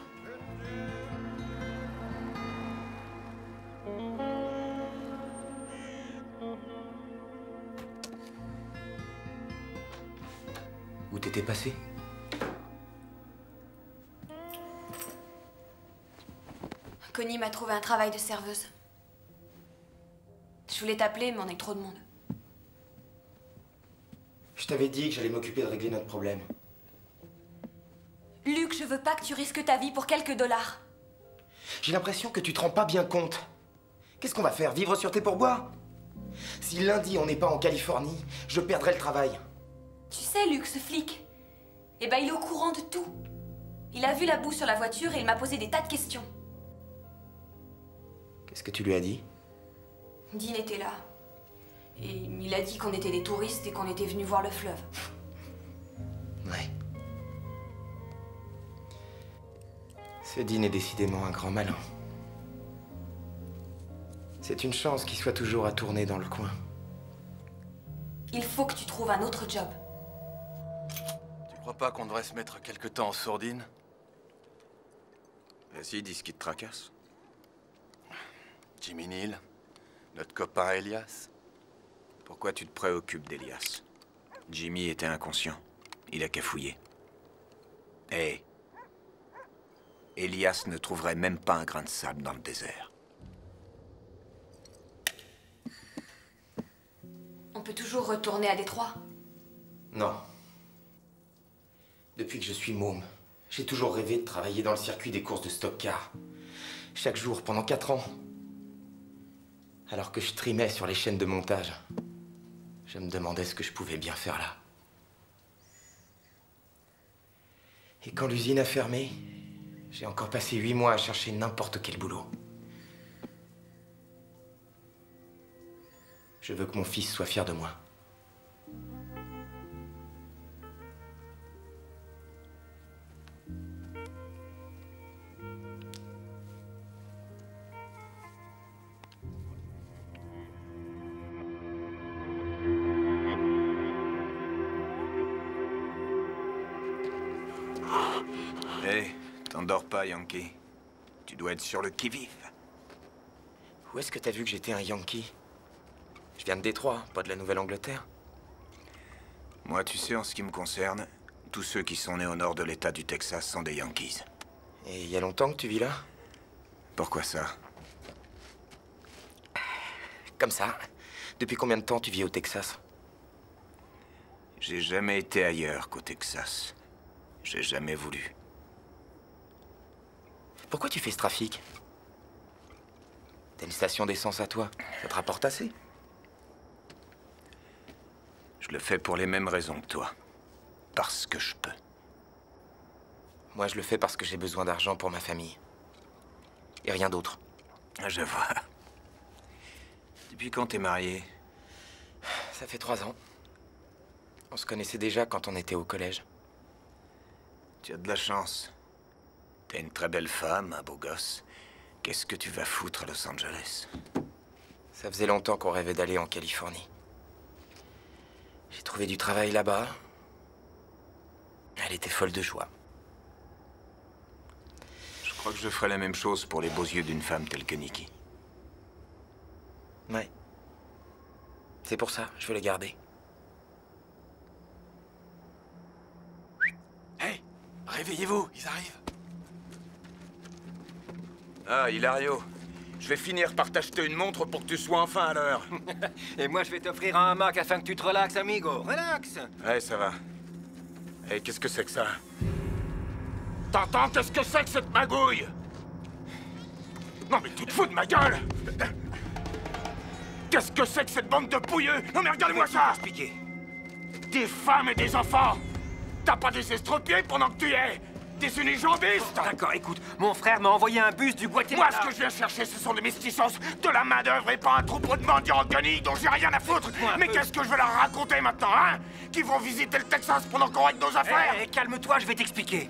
Où t'étais passé? Connie m'a trouvé un travail de serveuse. Je voulais t'appeler, mais on est trop de monde. Je t'avais dit que j'allais m'occuper de régler notre problème. Luc, je veux pas que tu risques ta vie pour quelques dollars. J'ai l'impression que tu te rends pas bien compte. Qu'est-ce qu'on va faire? Vivre sur tes pourboires? Si lundi on n'est pas en Californie, je perdrai le travail. Tu sais, Luc, ce flic, eh ben il est au courant de tout. Il a vu la boue sur la voiture et il m'a posé des tas de questions. Qu'est-ce que tu lui as dit? Dean était là. Et il a dit qu'on était des touristes et qu'on était venus voir le fleuve. Ouais. Ce Dean est décidément un grand malin. C'est une chance qu'il soit toujours à tourner dans le coin. Il faut que tu trouves un autre job. Tu crois pas qu'on devrait se mettre quelque temps en sourdine? Vas-y, dis ce qui te tracasse. Jimmy Neal, notre copain Elias. Pourquoi tu te préoccupes d'Elias? Jimmy était inconscient. Il a qu'à fouiller. Hé. Elias ne trouverait même pas un grain de sable dans le désert. On peut toujours retourner à Détroit. Non. Depuis que je suis môme, j'ai toujours rêvé de travailler dans le circuit des courses de stock car. Chaque jour, pendant 4 ans. Alors que je trimais sur les chaînes de montage, je me demandais ce que je pouvais bien faire là. Et quand l'usine a fermé, j'ai encore passé 8 mois à chercher n'importe quel boulot. Je veux que mon fils soit fier de moi. Hé, t'endors pas, Yankee. Tu dois être sur le qui-vive. Où est-ce que t'as vu que j'étais un Yankee? Je viens de Détroit, pas de la Nouvelle-Angleterre. Moi, tu sais, en ce qui me concerne, tous ceux qui sont nés au nord de l'État du Texas sont des Yankees. Et il y a longtemps que tu vis là? Pourquoi ça? Comme ça. Depuis combien de temps tu vis au Texas? J'ai jamais été ailleurs qu'au Texas. J'ai jamais voulu. Pourquoi tu fais ce trafic? T'as une station d'essence à toi. Ça te rapporte assez? Je le fais pour les mêmes raisons que toi. Parce que je peux. Moi, je le fais parce que j'ai besoin d'argent pour ma famille. Et rien d'autre. Je vois. Depuis quand t'es marié? Ça fait 3 ans. On se connaissait déjà quand on était au collège. Tu as de la chance. T'es une très belle femme, un beau gosse. Qu'est-ce que tu vas foutre à Los Angeles? Ça faisait longtemps qu'on rêvait d'aller en Californie. J'ai trouvé du travail là-bas. Elle était folle de joie. Je crois que je ferai la même chose pour les beaux yeux d'une femme telle que Nikki. Ouais. C'est pour ça, je veux les garder. Hey, réveillez-vous, ils arrivent. Ah, Hilario. Je vais finir par t'acheter une montre pour que tu sois enfin à l'heure. Et moi, je vais t'offrir un hamac afin que tu te relaxes, amigo. Relax. Ouais, ça va. Hey, qu'est-ce que c'est que ça? T'entends qu'est-ce que c'est que cette magouille? Non mais tu te fous de ma gueule? Qu'est-ce que c'est que cette bande de pouilleux? Non mais regarde-moi ça! Expliquer. Des femmes et des enfants! T'as pas des estropiés pendant que tu y es? Des unijambistes! D'accord, écoute, mon frère m'a envoyé un bus du Guatemala. Moi, ce que je viens chercher, ce sont des mesticos, de la main-d'œuvre et pas un troupeau de mendiants en guenilles dont j'ai rien à foutre! Mais qu'est-ce que je vais leur raconter maintenant, hein? Qu'ils vont visiter le Texas pendant qu'on règle nos affaires? Calme-toi, je vais t'expliquer.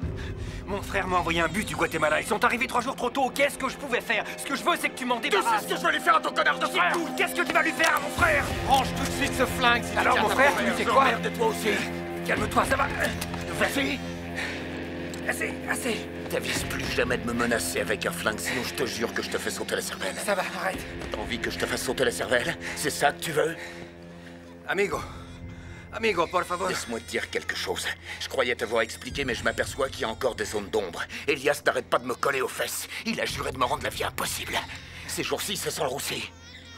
Mon frère m'a envoyé un bus du Guatemala. Ils sont arrivés 3 jours trop tôt. Qu'est-ce que je pouvais faire? Ce que je veux, c'est que tu m'en débarrasses. Qu'est-ce que je vais lui faire à ton connard de frère? Qu'est-ce que tu vas lui faire à mon frère? Range tout de suite ce flingue si alors, mon frère, tu sais quoi? Merde, toi aussi. Calme-toi, ça va. Vas-y. Assez. T'avises plus jamais de me menacer avec un flingue, sinon je te jure que je te fais sauter la cervelle. Ça va, arrête. T'as envie que je te fasse sauter la cervelle? C'est ça que tu veux? Amigo, por favor. Laisse-moi te dire quelque chose. Je croyais t'avoir expliqué, mais je m'aperçois qu'il y a encore des zones d'ombre. Elias n'arrête pas de me coller aux fesses. Il a juré de me rendre la vie impossible. Ces jours-ci, c'est sans le roussi.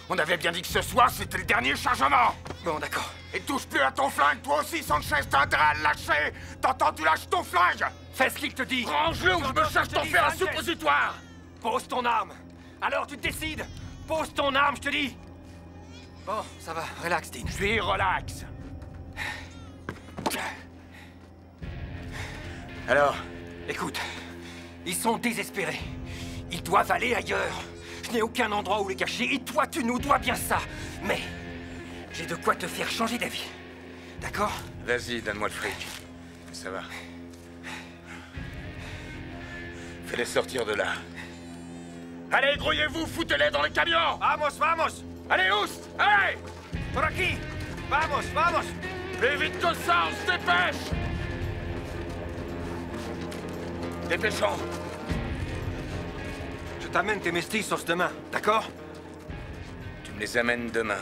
On avait bien dit que ce soir, c'était le dernier chargement. Bon, d'accord. Et touche plus à ton flingue, toi aussi, Sanchez, t'as intérêt à le lâcher. T'entends, tu lâches ton flingue. Fais ce qu'il te dit. Range-le ou je me cherche t'en faire un suppositoire. Pose ton arme. Alors tu te décides. Pose ton arme, je te dis. Bon, ça va. Relax, Dean. Je suis relax. Alors, écoute, ils sont désespérés. Ils doivent aller ailleurs. Je n'ai aucun endroit où les cacher et toi, tu nous dois bien ça. Mais j'ai de quoi te faire changer d'avis. D'accord? Vas-y, donne-moi le fric. Ça va. Fais-les sortir de là. Allez, grouillez-vous, foutez-les dans les camions. Vamos. Allez, Oust, allez. Por aquí. Vamos. Plus vite que ça, on se dépêche. Dépêchons. Je t'amène tes mestizos demain, d'accord? Tu me les amènes demain.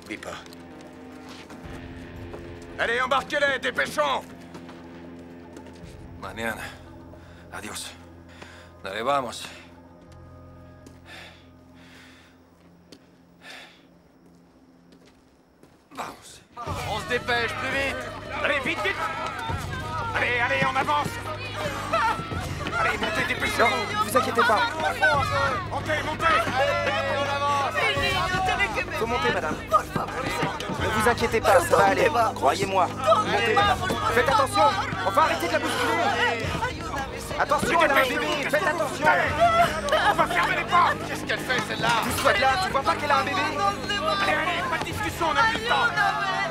Oublie pas. Allez, embarquez-les, dépêchons. Mañana. Adiós. Dale, vamos. Vamos. On se dépêche, plus vite. Allez, vite. Allez, on avance. Allez, montez, dépêchez-vous. Ne vous inquiétez pas. Montez. Allez, on avance. Faut monter, madame. Ne vous inquiétez pas, ça va aller. Croyez-moi. Montez, madame. Faites attention. On va arrêter de la bousculer. Attention, elle a un bébé. Faites attention. On va fermer les portes. Qu'est-ce qu'elle fait, celle-là? Pousse-toi de là. Tu vois pas qu'elle a un bébé? Allez, pas de discussion, on n'a plus le temps.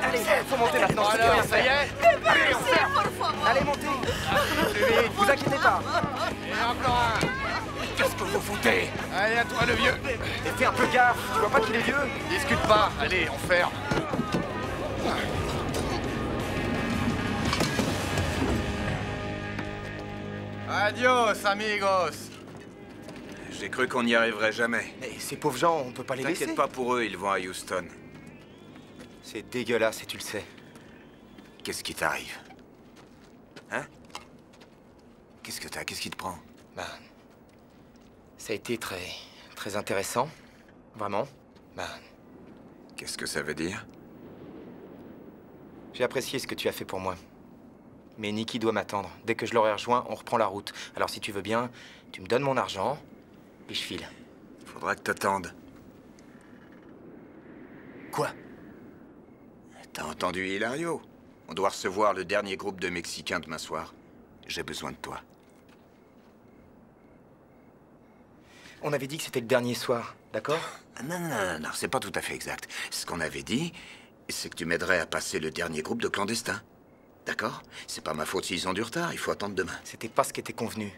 Allez, faut monter maintenant. je peux Alors, rien ça y faire. est? Allez, on ferme. Allez, montez. Plus vite. Vous inquiétez pas. Et encore un. Qu'est-ce que vous foutez? Allez, à toi, le vieux. Et fais un peu gaffe. Tu vois pas qu'il est vieux? Discute pas. Allez, on ferme. Adios, amigos. J'ai cru qu'on n'y arriverait jamais. Mais ces pauvres gens, on peut pas les laisser. T'inquiète pas pour eux, ils vont à Houston. C'est dégueulasse et tu le sais. Qu'est-ce qui t'arrive? Hein? Qu'est-ce que t'as? Qu'est-ce qui te prend? Bah... Ça a été très intéressant. Vraiment. Bah... Qu'est-ce que ça veut dire? J'ai apprécié ce que tu as fait pour moi. Mais Nikki doit m'attendre. Dès que je l'aurai rejoint, on reprend la route. Alors si tu veux bien, tu me donnes mon argent, puis je file. Faudra que t'attendes. Quoi? T'as entendu Hilario? On doit recevoir le dernier groupe de Mexicains demain soir. J'ai besoin de toi. On avait dit que c'était le dernier soir, d'accord? Non, c'est pas tout à fait exact. Ce qu'on avait dit, c'est que tu m'aiderais à passer le dernier groupe de clandestins. D'accord? C'est pas ma faute s'ils ont du retard, il faut attendre demain. C'était pas ce qui était convenu.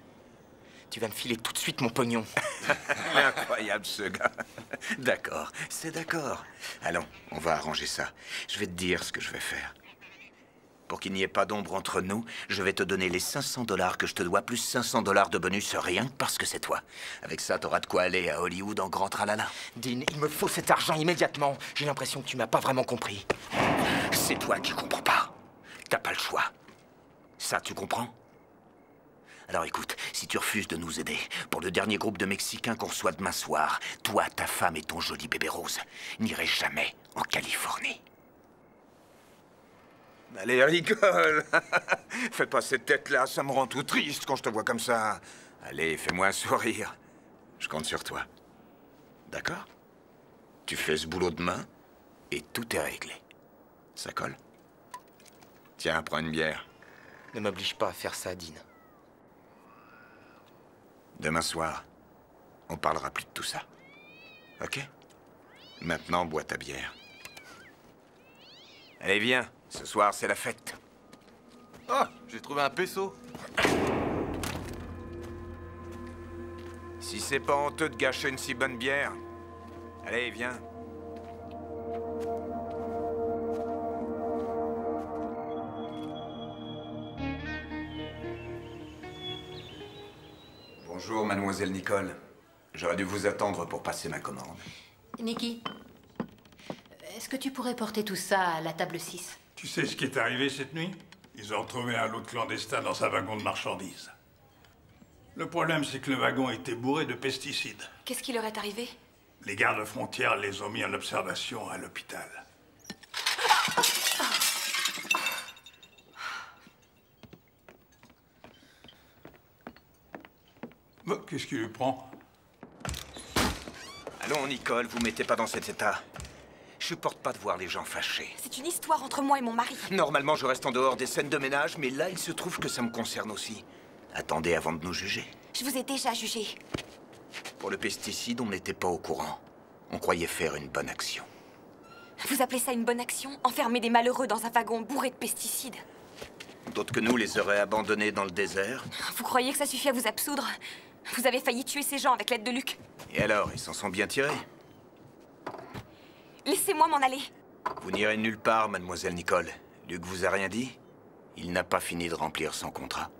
Tu vas me filer tout de suite mon pognon. Il est incroyable, ce gars. D'accord, c'est d'accord. Allons, on va arranger ça. Je vais te dire ce que je vais faire. Pour qu'il n'y ait pas d'ombre entre nous, je vais te donner les 500 $ que je te dois, plus 500 $ de bonus, rien que parce que c'est toi. Avec ça, t'auras de quoi aller à Hollywood en grand tralala. Dean, il me faut cet argent immédiatement. J'ai l'impression que tu m'as pas vraiment compris. C'est toi qui comprends pas. T'as pas le choix. Ça, tu comprends? Alors écoute, si tu refuses de nous aider, pour le dernier groupe de Mexicains qu'on reçoit demain soir, toi, ta femme et ton joli bébé rose n'iraient jamais en Californie. Allez, rigole. Fais pas cette tête-là, ça me rend tout triste quand je te vois comme ça. Allez, fais-moi un sourire. Je compte sur toi. D'accord? Tu fais ce boulot demain et tout est réglé. Ça colle? Tiens, prends une bière. Ne m'oblige pas à faire ça, Dean. Demain soir, on parlera plus de tout ça. Ok? Maintenant, bois ta bière. Allez, viens. Ce soir, c'est la fête. Oh, j'ai trouvé un peso. Si c'est pas honteux de gâcher une si bonne bière. Allez, viens. Bonjour, mademoiselle Nicole. J'aurais dû vous attendre pour passer ma commande. Nikki, est-ce que tu pourrais porter tout ça à la table 6? Tu sais ce qui est arrivé cette nuit? Ils ont retrouvé un lot de clandestins dans un wagon de marchandises. Le problème, c'est que le wagon était bourré de pesticides. Qu'est-ce qui leur est arrivé? Les gardes-frontières les ont mis en observation à l'hôpital. Bon, qu'est-ce qui lui prend? Allons, Nicole, vous mettez pas dans cet état. Je supporte pas de voir les gens fâchés. C'est une histoire entre moi et mon mari. Normalement, je reste en dehors des scènes de ménage, mais là, il se trouve que ça me concerne aussi. Attendez avant de nous juger. Je vous ai déjà jugé. Pour le pesticide, on n'était pas au courant. On croyait faire une bonne action. Vous appelez ça une bonne action? Enfermer des malheureux dans un wagon bourré de pesticides? D'autres que nous les auraient abandonnés dans le désert. Vous croyez que ça suffit à vous absoudre? Vous avez failli tuer ces gens avec l'aide de Luc. Et alors, ils s'en sont bien tirés? Laissez-moi m'en aller. Vous n'irez nulle part, mademoiselle Nicole. Luc vous a rien dit? Il n'a pas fini de remplir son contrat.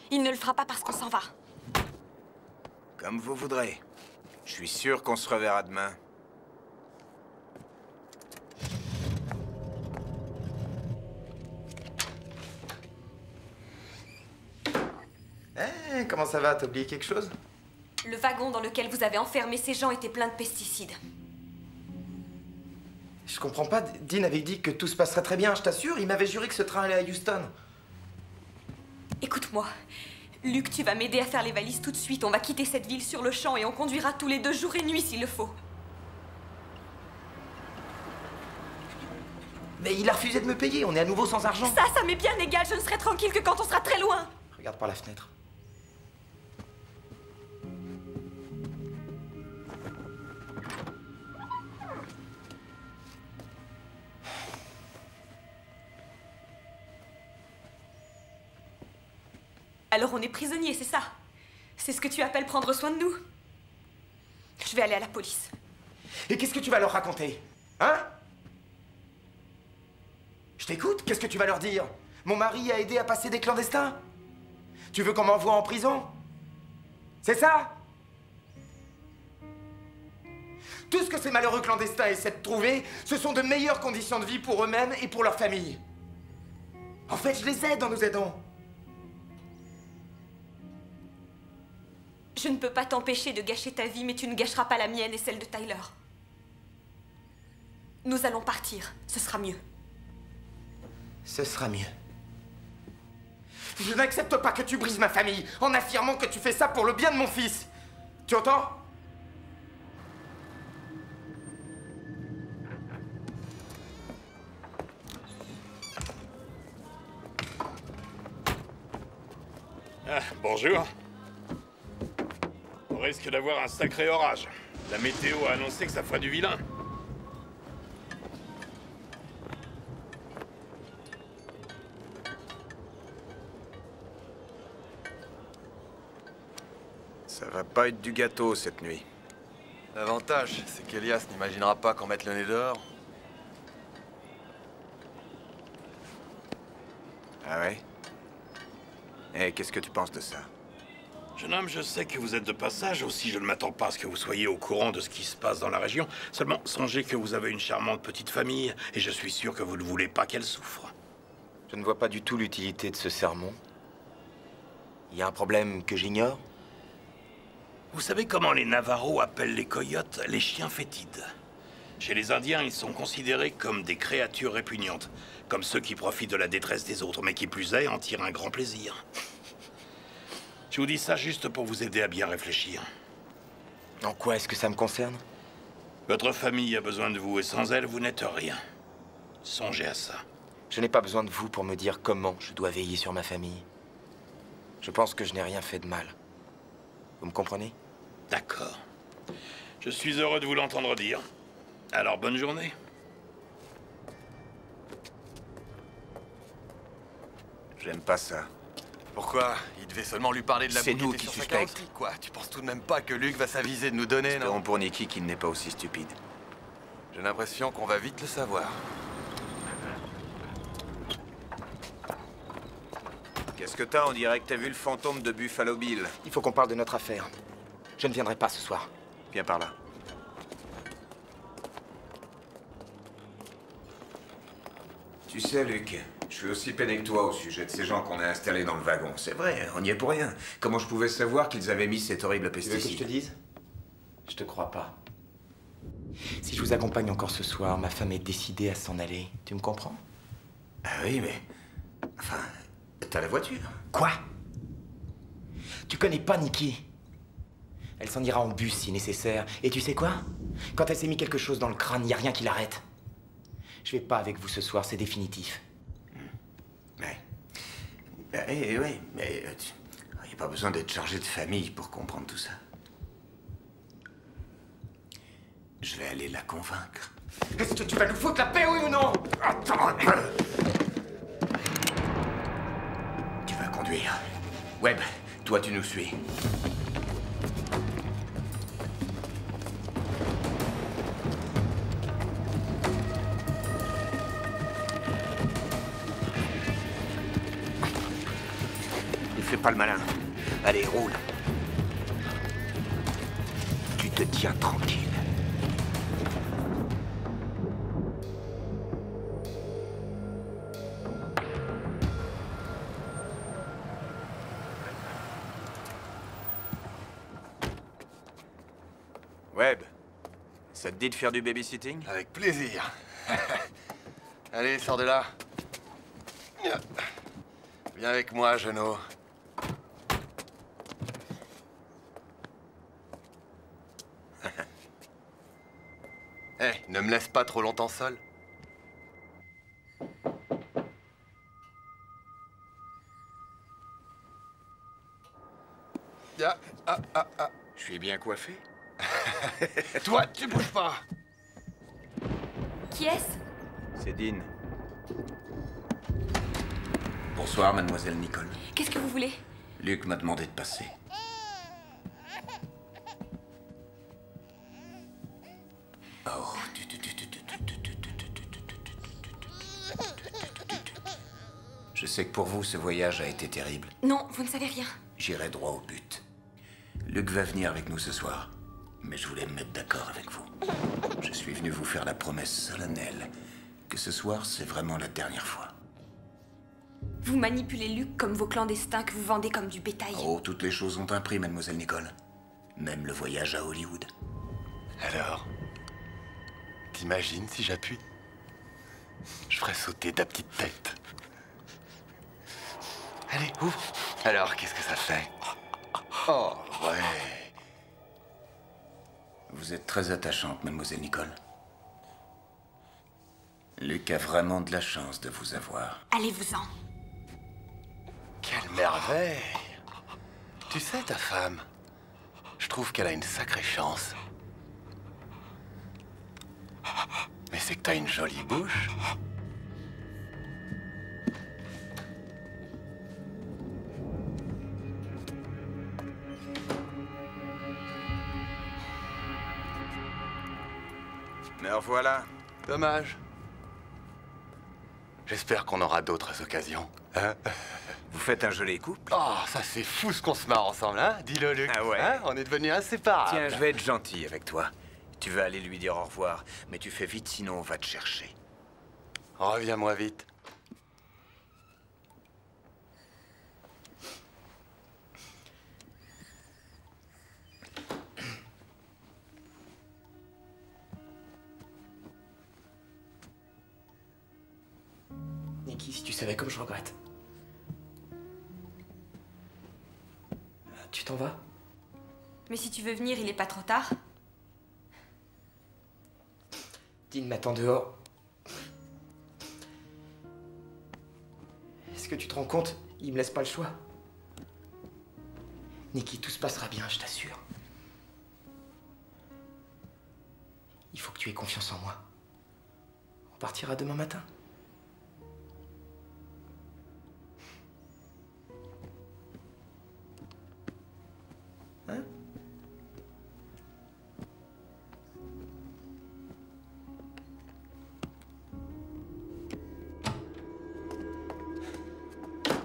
Il ne le fera pas parce qu'on s'en va. Comme vous voudrez. Je suis sûr qu'on se reverra demain. Eh, comment ça va? T'as oublié quelque chose? Le wagon dans lequel vous avez enfermé ces gens était plein de pesticides. Je comprends pas. Dean avait dit que tout se passerait très bien, je t'assure. Il m'avait juré que ce train allait à Houston. Écoute-moi. Luc, tu vas m'aider à faire les valises tout de suite. On va quitter cette ville sur le champ et on conduira tous les 2 jours et nuit s'il le faut. Mais il a refusé de me payer. On est à nouveau sans argent. Ça m'est bien égal. Je ne serai tranquille que quand on sera très loin. Regarde par la fenêtre. Alors on est prisonniers, c'est ça? C'est ce que tu appelles prendre soin de nous? Je vais aller à la police. Et qu'est-ce que tu vas leur raconter? Hein? Je t'écoute, qu'est-ce que tu vas leur dire? Mon mari a aidé à passer des clandestins? Tu veux qu'on m'envoie en prison? C'est ça? Tout ce que ces malheureux clandestins essaient de trouver, ce sont de meilleures conditions de vie pour eux-mêmes et pour leur famille. En fait, je les aide en nous aidant. Je ne peux pas t'empêcher de gâcher ta vie, mais tu ne gâcheras pas la mienne et celle de Tyler. Nous allons partir. Ce sera mieux. Ce sera mieux. Je n'accepte pas que tu brises ma famille en affirmant que tu fais ça pour le bien de mon fils. Tu entends? Ah, bonjour. On risque d'avoir un sacré orage. La météo a annoncé que ça fera du vilain. Ça va pas être du gâteau cette nuit. L'avantage, c'est qu'Elias n'imaginera pas qu'on mette le nez dehors. Ah ouais? Eh, qu'est-ce que tu penses de ça? Jeune homme, je sais que vous êtes de passage, aussi je ne m'attends pas à ce que vous soyez au courant de ce qui se passe dans la région. Seulement, songez que vous avez une charmante petite famille, et je suis sûr que vous ne voulez pas qu'elle souffre. Je ne vois pas du tout l'utilité de ce sermon. Il y a un problème que j'ignore? Vous savez comment les Navarros appellent les coyotes les chiens fétides? Chez les Indiens, ils sont considérés comme des créatures répugnantes, comme ceux qui profitent de la détresse des autres, mais qui plus est, en tirent un grand plaisir. Je vous dis ça juste pour vous aider à bien réfléchir. En quoi est-ce que ça me concerne? Votre famille a besoin de vous, et sans elle, vous n'êtes rien. Songez à ça. Je n'ai pas besoin de vous pour me dire comment je dois veiller sur ma famille. Je pense que je n'ai rien fait de mal. Vous me comprenez? D'accord. Je suis heureux de vous l'entendre dire. Alors, bonne journée. J'aime pas ça. Pourquoi? Il devait seulement lui parler de la C'est boue nous était qui sur sa suspecte. carrosserie, quoi. Tu penses tout de même pas que Luc va s'aviser de nous donner, non? Espérons pour Nicky qu'il n'est pas aussi stupide. J'ai l'impression qu'on va vite le savoir. Qu'est-ce que t'as? On dirait que t'as vu le fantôme de Buffalo Bill. Il faut qu'on parle de notre affaire. Je ne viendrai pas ce soir. Viens par là. Tu sais, Luc, je suis aussi peiné que toi au sujet de ces gens qu'on a installés dans le wagon. C'est vrai, on n'y est pour rien. Comment je pouvais savoir qu'ils avaient mis cet horrible Tu veux que je te pesticide? dise? Je te crois pas. Si je vous accompagne encore ce soir, ma femme est décidée à s'en aller. Tu me comprends? Ah oui, mais... Enfin, t'as la voiture. Quoi? Tu connais pas Nikki? Elle s'en ira en bus si nécessaire. Et tu sais quoi? Quand elle s'est mis quelque chose dans le crâne, il n'y a rien qui l'arrête. Je vais pas avec vous ce soir, c'est définitif. Ouais. Oui, mais il n'y a pas besoin d'être chargé de famille pour comprendre tout ça. Je vais aller la convaincre. Est-ce que tu vas nous foutre la paix, oui ou non? Attends un peu. Tu vas conduire. Webb, toi tu nous suis. Ne fais pas le malin. Allez, roule. Tu te tiens tranquille. Webb, Ça te dit de faire du babysitting? avec plaisir. Allez, sors de là. Viens avec moi, Jeannot. Hé, ne me laisse pas trop longtemps seul. Je suis bien coiffé. Toi, tu bouges pas. Qui est-ce? C'est Dean. Bonsoir, mademoiselle Nicole. Qu'est-ce que vous voulez? Luc m'a demandé de passer. Oh. Je sais que pour vous, ce voyage a été terrible. Non, vous ne savez rien. J'irai droit au but. Luc va venir avec nous ce soir. Mais je voulais me mettre d'accord avec vous. Je suis venu vous faire la promesse solennelle que ce soir, c'est vraiment la dernière fois. Vous manipulez Luc comme vos clandestins que vous vendez comme du bétail. Oh, toutes les choses ont un prix, mademoiselle Nicole. Même le voyage à Hollywood. Alors, t'imagines si j'appuie? Je ferais sauter ta petite tête. Allez, ouvre. Alors, qu'est-ce que ça fait? Oh, ouais. Vous êtes très attachante, mademoiselle Nicole. Luc a vraiment de la chance de vous avoir. Allez-vous-en. Quelle merveille! Tu sais, ta femme, je trouve qu'elle a une sacrée chance. Mais c'est que t'as une jolie bouche. Me revoilà. Dommage. J'espère qu'on aura d'autres occasions. Hein? Vous faites un joli couple. Oh, ça c'est fou ce qu'on se marre ensemble, hein? Dis-le, Luc. Ah ouais. Hein? On est devenus inséparables. Tiens, je vais être gentil avec toi. Tu veux aller lui dire au revoir, mais tu fais vite, sinon on va te chercher. Reviens-moi vite. Nikki, si tu savais comme je regrette. Tu t'en vas? Mais si tu veux venir, il est pas trop tard. Dean m'attend dehors. Est-ce que tu te rends compte? Il me laisse pas le choix. Nikki, tout se passera bien, je t'assure. Il faut que tu aies confiance en moi. On partira demain matin. Hein?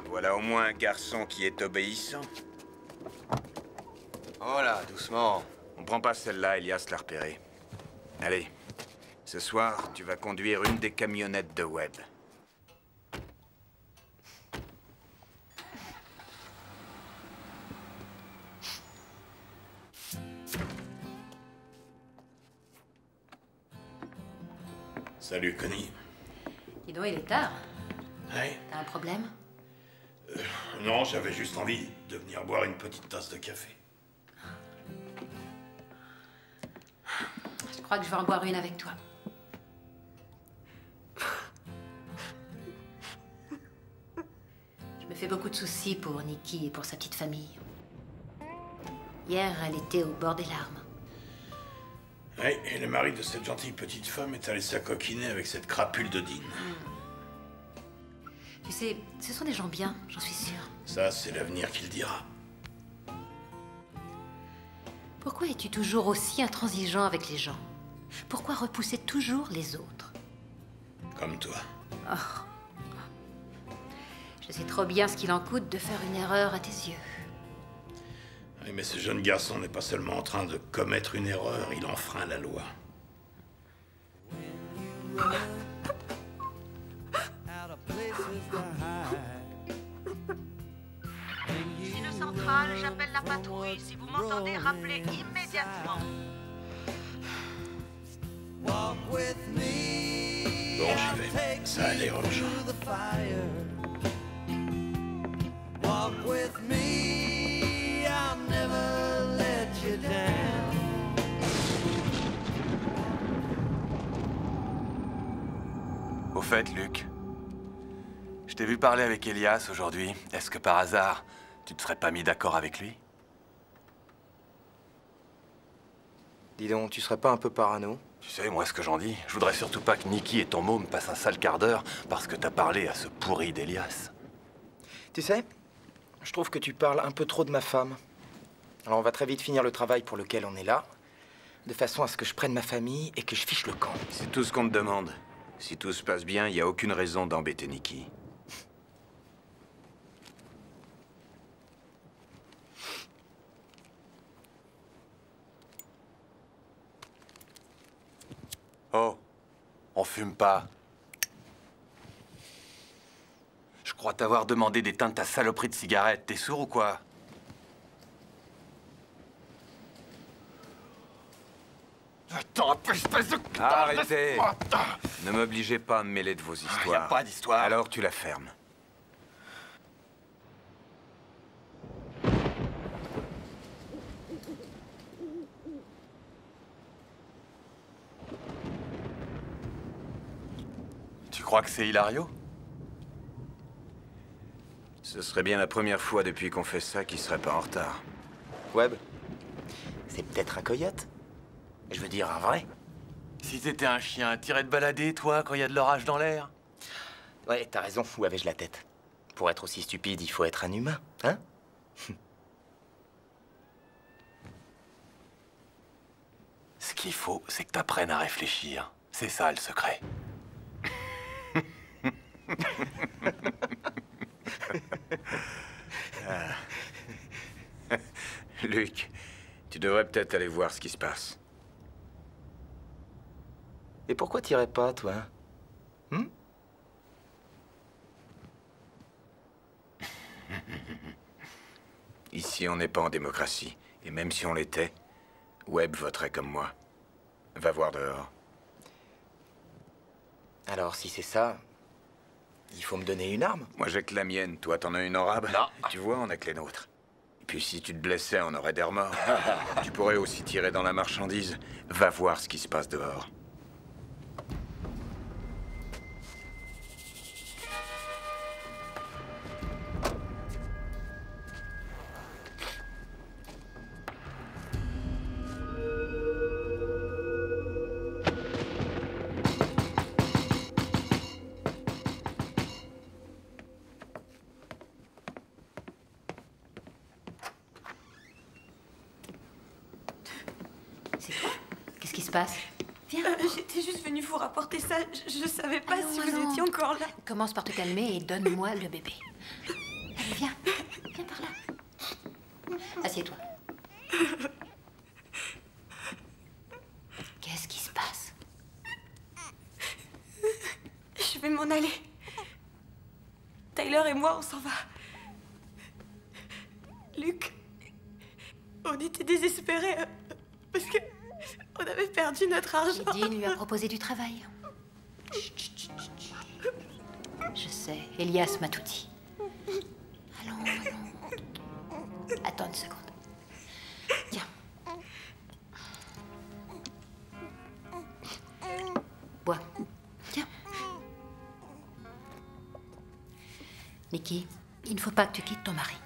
Voilà au moins un garçon qui est obéissant. Oh là, doucement. On prend pas celle-là, Elias l'a repérée. Allez, ce soir, tu vas conduire une des camionnettes de Webb. Salut, Connie. Dis donc, il est tard. Ouais. T'as un problème? Non, j'avais juste envie de venir boire une petite tasse de café. Je crois que je vais en boire une avec toi. Je me fais beaucoup de soucis pour Nikki et pour sa petite famille. Hier, elle était au bord des larmes. Oui, et le mari de cette gentille petite femme est allé s'acoquiner avec cette crapule de Dean. Tu sais, ce sont des gens bien, j'en suis sûre. Ça, c'est l'avenir qui le dira. Pourquoi es-tu toujours aussi intransigeant avec les gens? Pourquoi repousser toujours les autres? Comme toi. Oh. Je sais trop bien ce qu'il en coûte de faire une erreur à tes yeux. Oui, mais ce jeune garçon n'est pas seulement en train de commettre une erreur, il enfreint la loi. Ici le central, j'appelle la patrouille. Si vous m'entendez, rappelez immédiatement. Bon, j'y vais. Ça a l'air urgent. Walk with me, I'll never let you down. Au fait, Luc, je t'ai vu parler avec Elias aujourd'hui. Est-ce que par hasard, tu te serais pas mis d'accord avec lui? Dis donc, tu serais pas un peu parano? Tu sais, moi, ce que j'en dis, je voudrais surtout pas que Nikki et ton môme passent un sale quart d'heure parce que t'as parlé à ce pourri d'Elias. Tu sais, je trouve que tu parles un peu trop de ma femme. Alors on va très vite finir le travail pour lequel on est là, de façon à ce que je prenne ma famille et que je fiche le camp. C'est tout ce qu'on te demande. Si tout se passe bien, il n'y a aucune raison d'embêter Nikki. Oh, on fume pas. Je crois t'avoir demandé d'éteindre ta saloperie de cigarette. T'es sourd ou quoi? Attends, espèce de... Arrêtez! Ne m'obligez pas à me mêler de vos histoires. Y a pas d'histoire. Alors tu la fermes. Tu crois que c'est Hilario? Ce serait bien la première fois depuis qu'on fait ça qu'il serait pas en retard. Webb, c'est peut-être un coyote? Je veux dire, un vrai? Si t'étais un chien, t'irais te balader, toi, quand il y a de l'orage dans l'air? Ouais, t'as raison, où avais-je la tête? Pour être aussi stupide, il faut être un humain, hein? Ce qu'il faut, c'est que t'apprennes à réfléchir. C'est ça, le secret. Luc, tu devrais peut-être aller voir ce qui se passe. Et pourquoi t'irais pas, toi? Ici, on n'est pas en démocratie. Et même si on l'était, Webb voterait comme moi. Va voir dehors. Alors, si c'est ça, il faut me donner une arme? Moi, j'ai que la mienne. Toi, t'en as une en rab? Non. Tu vois, on a que les nôtres. Et puis, si tu te blessais, on aurait des remords. Tu pourrais aussi tirer dans la marchandise. Va voir ce qui se passe dehors. Qu'est-ce qui se passe? Viens. J'étais juste venue vous rapporter ça. Je savais pas si vous Allons. étiez encore là. Commence par te calmer et donne-moi le bébé. Allez, viens. Viens par là. Assieds-toi. Qu'est-ce qui se passe? Je vais m'en aller. Tyler et moi, on s'en va. Luc, on était désespérés parce que on avait perdu notre argent. Dean lui a proposé du travail. Je sais, Elias m'a tout dit. Allons, allons. Attends une seconde. Tiens. Bois. Tiens. Nikki, il ne faut pas que tu quittes ton mari.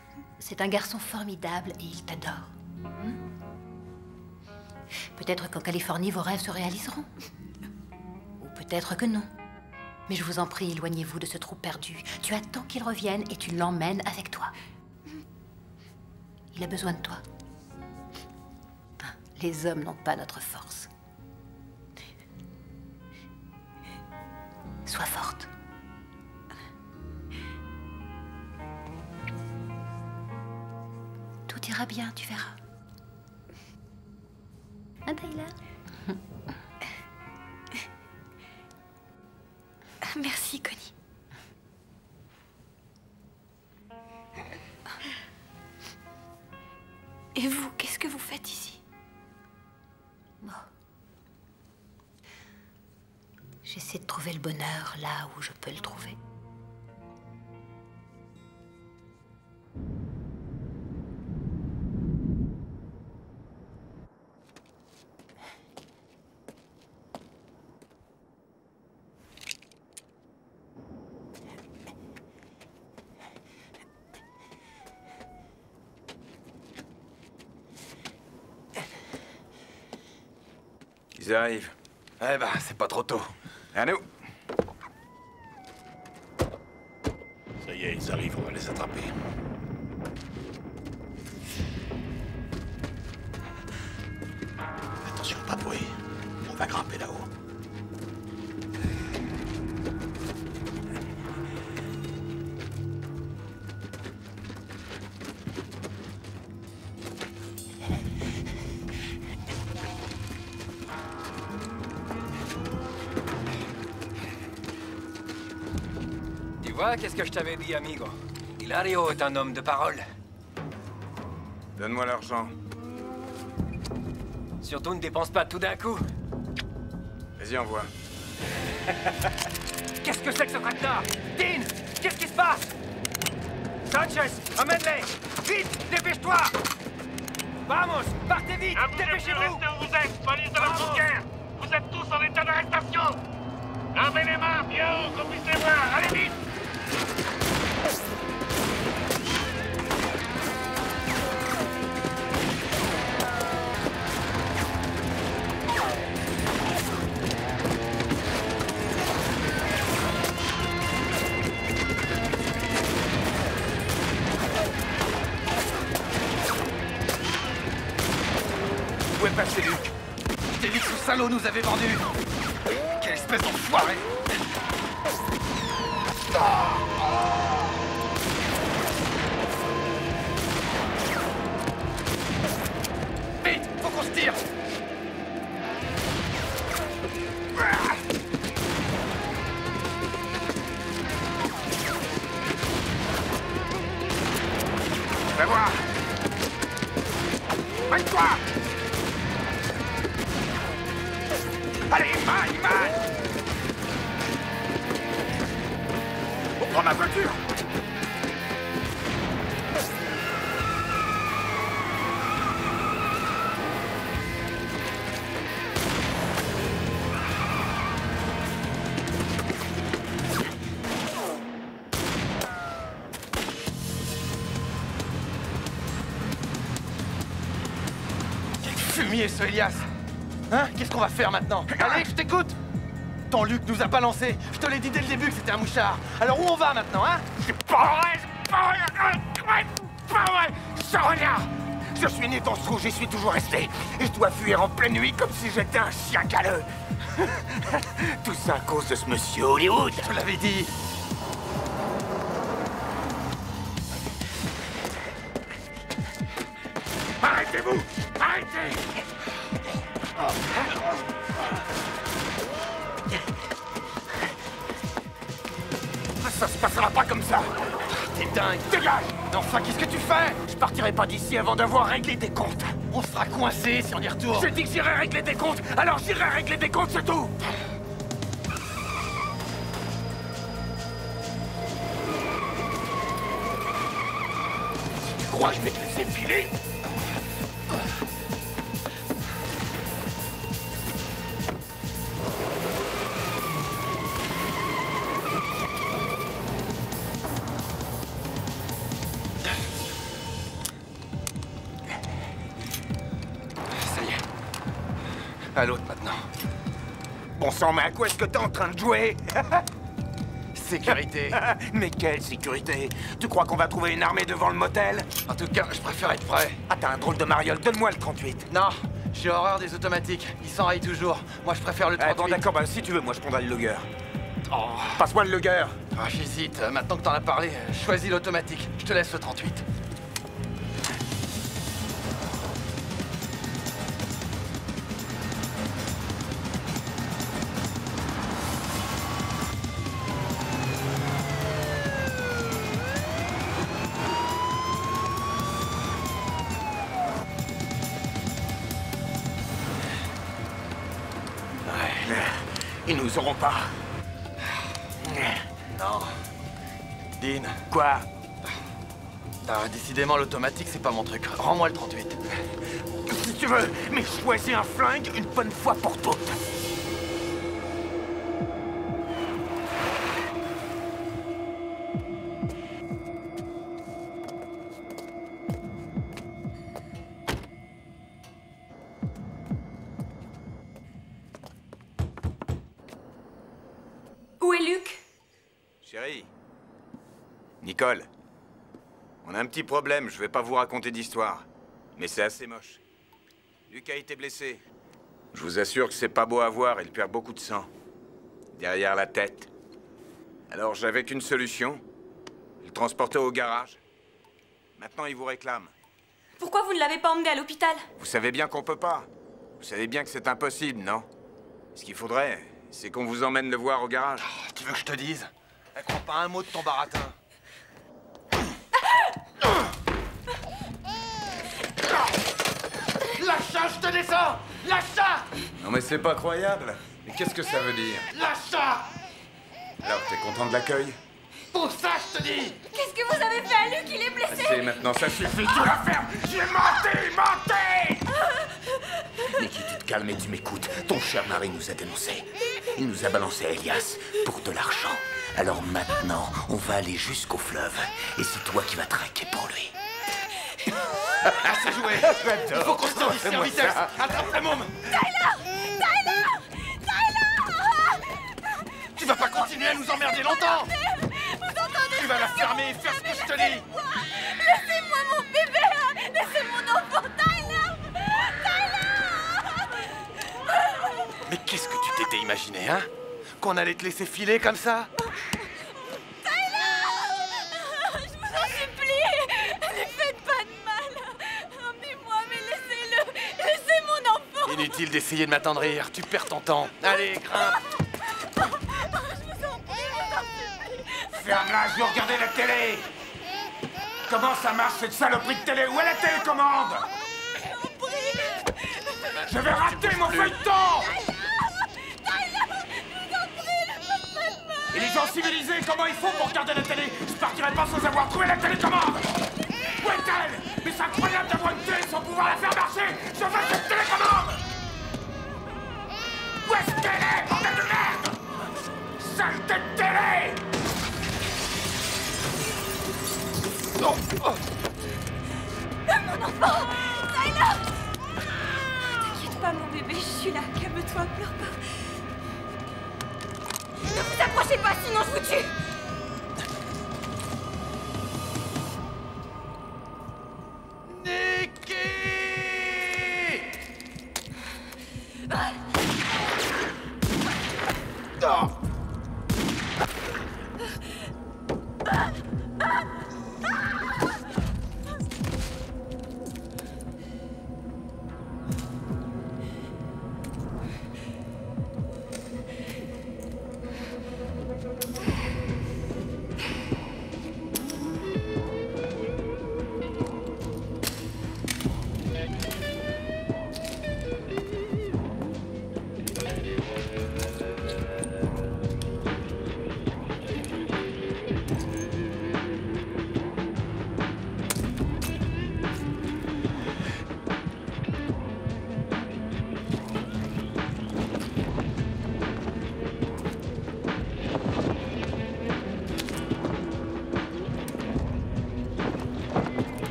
C'est un garçon formidable et il t'adore. Peut-être qu'en Californie, vos rêves se réaliseront. Ou peut-être que non. Mais je vous en prie, éloignez-vous de ce trou perdu. Tu attends qu'il revienne et tu l'emmènes avec toi. Il a besoin de toi. Les hommes n'ont pas notre force. Sois forte. Tout ira bien, tu verras. Hein, Tyler? Merci, Connie. Et vous, qu'est-ce que vous faites ici? Bon. J'essaie de trouver le bonheur là où je peux le trouver. Ils arrivent. Eh ben, c'est pas trop tôt. À nous. Ça y est, ils arrivent, on va les attraper. Attention, pas de bruit. On va grimper là-haut. vois, qu'est-ce que je t'avais dit, amigo? Hilario est un homme de parole. Donne-moi l'argent. Surtout ne dépense pas tout d'un coup. Vas-y, envoie. Qu'est-ce que c'est que ce traquenard? Dean, qu'est-ce qui se passe? Sanchez, amène-les! Vite, dépêche-toi! Vamos, partez vite, dépêchez-vous! Restez où vous êtes, police de la frontière! Vous êtes tous en état d'arrestation! Lavez les mains, bien haut, qu'on puisse les voir! Allez vite! Où est passé Luc? Je t'ai dit que ce salaud nous avait vendus. Quelle espèce d'enfoiré! Vite, faut qu'on se tire! Fais voir! Mets-toi! Allez, maille! On prend ma voiture! Quel fumier ce Elias! Hein? Qu'est-ce qu'on va faire maintenant? Allez, je t'écoute! Ton Luc nous a balancé. Je te l'ai dit dès le début que c'était un mouchard. Alors où on va maintenant, hein? C'est pas vrai! C'est pas vrai! Pas vrai! Soronia! Je suis né dans ce trou, j'y suis toujours resté. Et je dois fuir en pleine nuit comme si j'étais un chien galeux. Tout ça à cause de ce monsieur Hollywood. Je te l'avais dit. Arrêtez-vous! Arrêtez! Ça se passera pas comme ça! T'es dingue! Dégage! Mais enfin, qu'est-ce que tu fais? Je partirai pas d'ici avant d'avoir réglé des comptes! On sera coincés si on y retourne! J'ai dit que j'irai régler des comptes! Alors j'irai régler des comptes, c'est tout! Tu crois que je vais te laisser filer? Ça y est. À l'autre maintenant. Bon sang, mais à quoi est-ce que t'es en train de jouer? Sécurité. Mais quelle sécurité? Tu crois qu'on va trouver une armée devant le motel? En tout cas, je préfère être prêt. Ah, t'as un drôle de mariole, donne-moi le 38. Non, j'ai horreur des automatiques. Ils s'enrayent toujours. Moi, je préfère le 38. Bon, d'accord, bah si tu veux, moi je prendrai le Luger. Oh. Passe-moi le Luger. Ah, j'hésite. Maintenant que t'en as parlé, choisis l'automatique. Je te laisse le 38. Ils nous auront pas. Non. Dean. Quoi? Ah, décidément, l'automatique, c'est pas mon truc. Rends-moi le 38. Si tu veux, mais choisis un flingue une bonne fois pour toutes. Où est Luc? Chérie. Nicole. On a un petit problème, je vais pas vous raconter d'histoire. Mais c'est assez moche. Luc a été blessé. Je vous assure que c'est pas beau à voir, il perd beaucoup de sang. Derrière la tête. Alors j'avais qu'une solution. Le transporter au garage. Maintenant il vous réclame. Pourquoi vous ne l'avez pas emmené à l'hôpital? Vous savez bien qu'on peut pas. Vous savez bien que c'est impossible, non? Ce qu'il faudrait, c'est qu'on vous emmène le voir au garage. Tu veux que je te dise? Elle croit pas un mot de ton baratin. Lâche ça, je te descends! Lâche ça! Non mais c'est pas croyable. Mais qu'est-ce que ça veut dire? Lâche ça! Alors, t'es content de l'accueil? Pour ça, je te dis! Qu'est-ce que vous avez fait à Luc? Il est blessé! C'est maintenant, ça suffit, Tu la fermes! J'ai menti! Nikki, tu te calmes et tu m'écoutes. Ton cher mari nous a dénoncés. Il nous a balancé à Elias pour de l'argent. Alors maintenant, on va aller jusqu'au fleuve. Et c'est toi qui vas traquer pour lui. Ah, c'est joué! Il faut qu'on se tire ici en vitesse! Attrape le môme! Tu vas pas continuer à nous emmerder longtemps! Vous entendez? Tu vas la fermer et faire ce que je te dis! Laissez-moi mon bébé! Laissez mon enfant! Tyler! Mais qu'est-ce que tu t'étais imaginé, hein? Qu'on allait te laisser filer comme ça? Je vous en supplie! Ne faites pas de mal! Emmenez-moi, mais laissez-le! Laissez mon enfant! Inutile d'essayer de m'attendrir, tu perds ton temps. Allez, grimpe! Ferme-la, je veux regarder la télé! Comment ça marche cette saloperie de télé? Où est la télécommande? Je vais rater mon feuilleton! Et les gens civilisés, comment ils font pour regarder la télé? Je partirai pas sans avoir trouvé la télécommande! Où est-elle? Mais c'est incroyable d'avoir une télé sans pouvoir la faire marcher! Je veux cette télécommande! Où est-ce qu'elle est, bordel de merde? Saleté de télé! Mon enfant! Tyler! T'inquiète pas, mon bébé, je suis là. Calme-toi, pleure pas. Ne vous approchez pas, sinon je vous tue!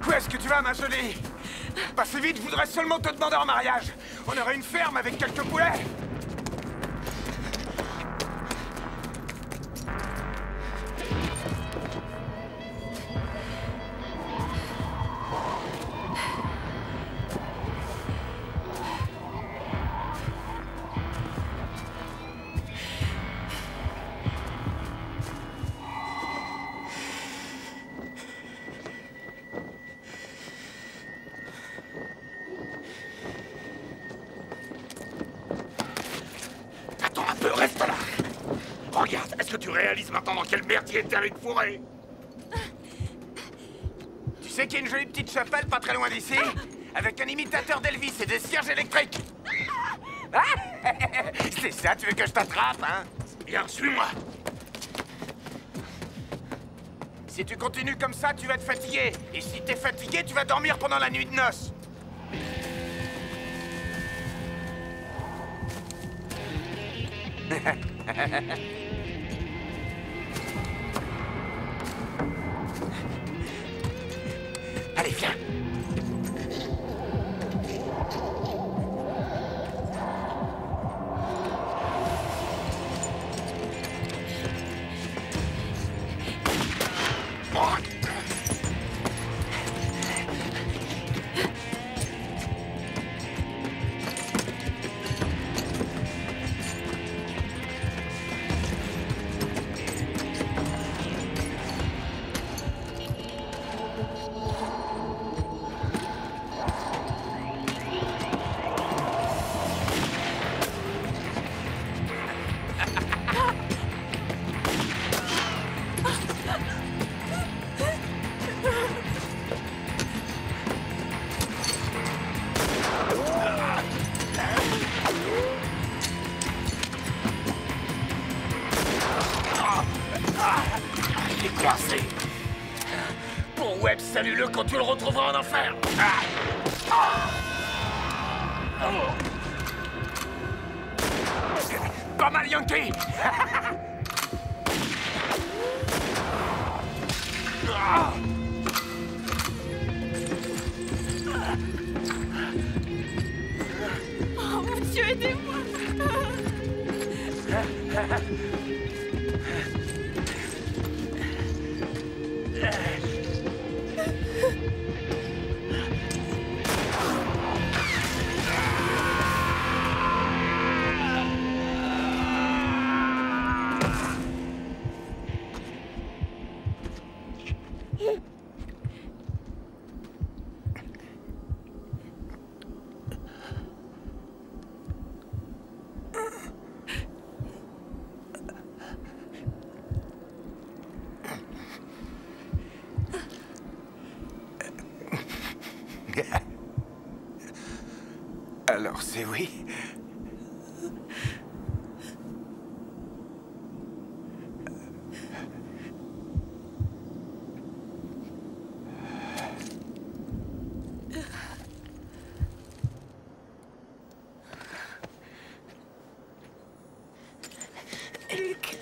Où est-ce que tu vas, ma jolie? Passez vite, je voudrais seulement te demander en mariage. On aurait une ferme avec quelques poulets. Reste là! Regarde, est-ce que tu réalises maintenant dans quel merdier t'es avec fourré? Tu sais qu'il y a une jolie petite chapelle pas très loin d'ici? Avec un imitateur d'Elvis et des cierges électriques! C'est ça, tu veux que je t'attrape, hein? Bien, suis-moi! Si tu continues comme ça, tu vas te fatiguer. Et si t'es fatigué, tu vas dormir pendant la nuit de noces. Allez, viens. coincé. Bon Webb, salue-le quand tu le retrouveras en enfer. Ah. Oh. Pas mal, Yankee. Ah. Oh mon Dieu, aidez-moi! Alors c'est oui? Luc.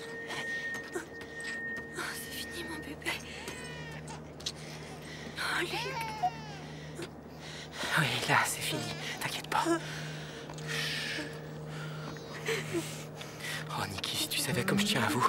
Oh, c'est fini, mon bébé. Oh, Luc. Oui, là, c'est fini. T'inquiète pas. Oh, Nikki, si tu savais comme je tiens à vous.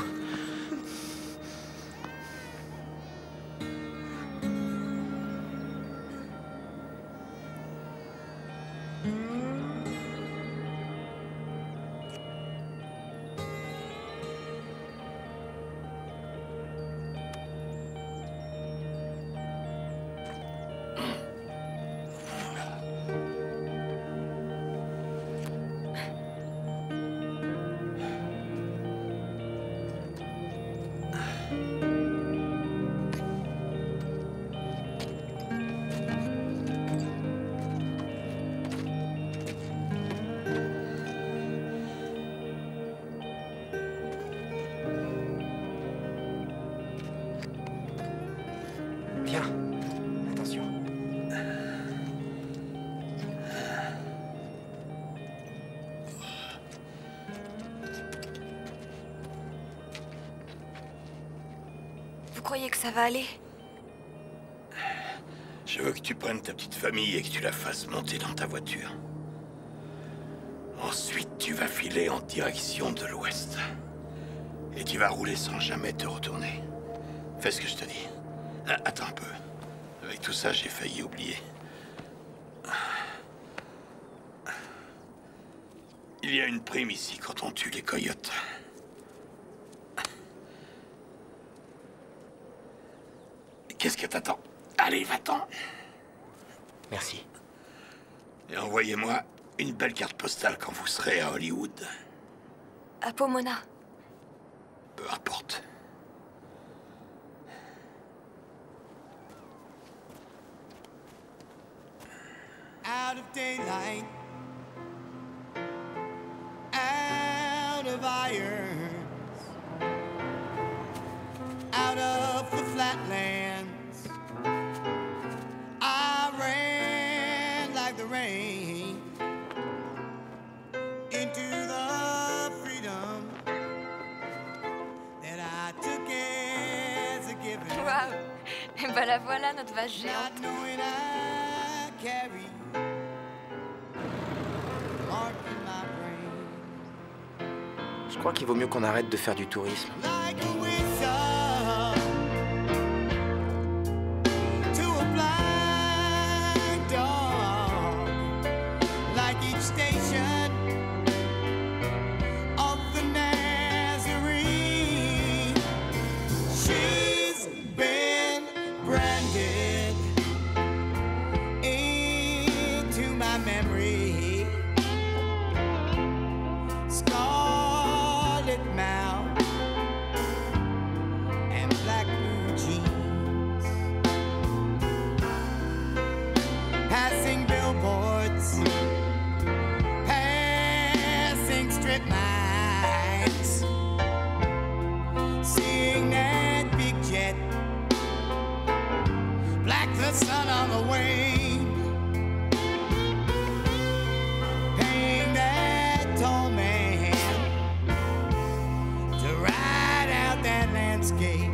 Viens. Attention. Vous croyez que ça va aller? Je veux que tu prennes ta petite famille et que tu la fasses monter dans ta voiture. Ensuite, tu vas filer en direction de l'ouest. Et tu vas rouler sans jamais te retourner. Fais ce que je te dis. Ah, attends un peu. Avec tout ça, j'ai failli oublier. Il y a une prime ici quand on tue les coyotes. Qu'est-ce que t'attends? Allez, va-t'en. Merci. Et envoyez-moi une belle carte postale quand vous serez à Hollywood. À Pomona. Peu importe. Out of daylight, out of irons, out of the flatlands, I ran like the rain into the freedom that I took as a given. Waouh! Et ben la voilà, notre vache géante. Not knowing I carry mark in my brain. Je crois qu'il vaut mieux qu'on arrête de faire du tourisme. Like a whistle to a blind dog, like each station of the Nazarene. She's been branded into my memory. Scarlet mouth landscape.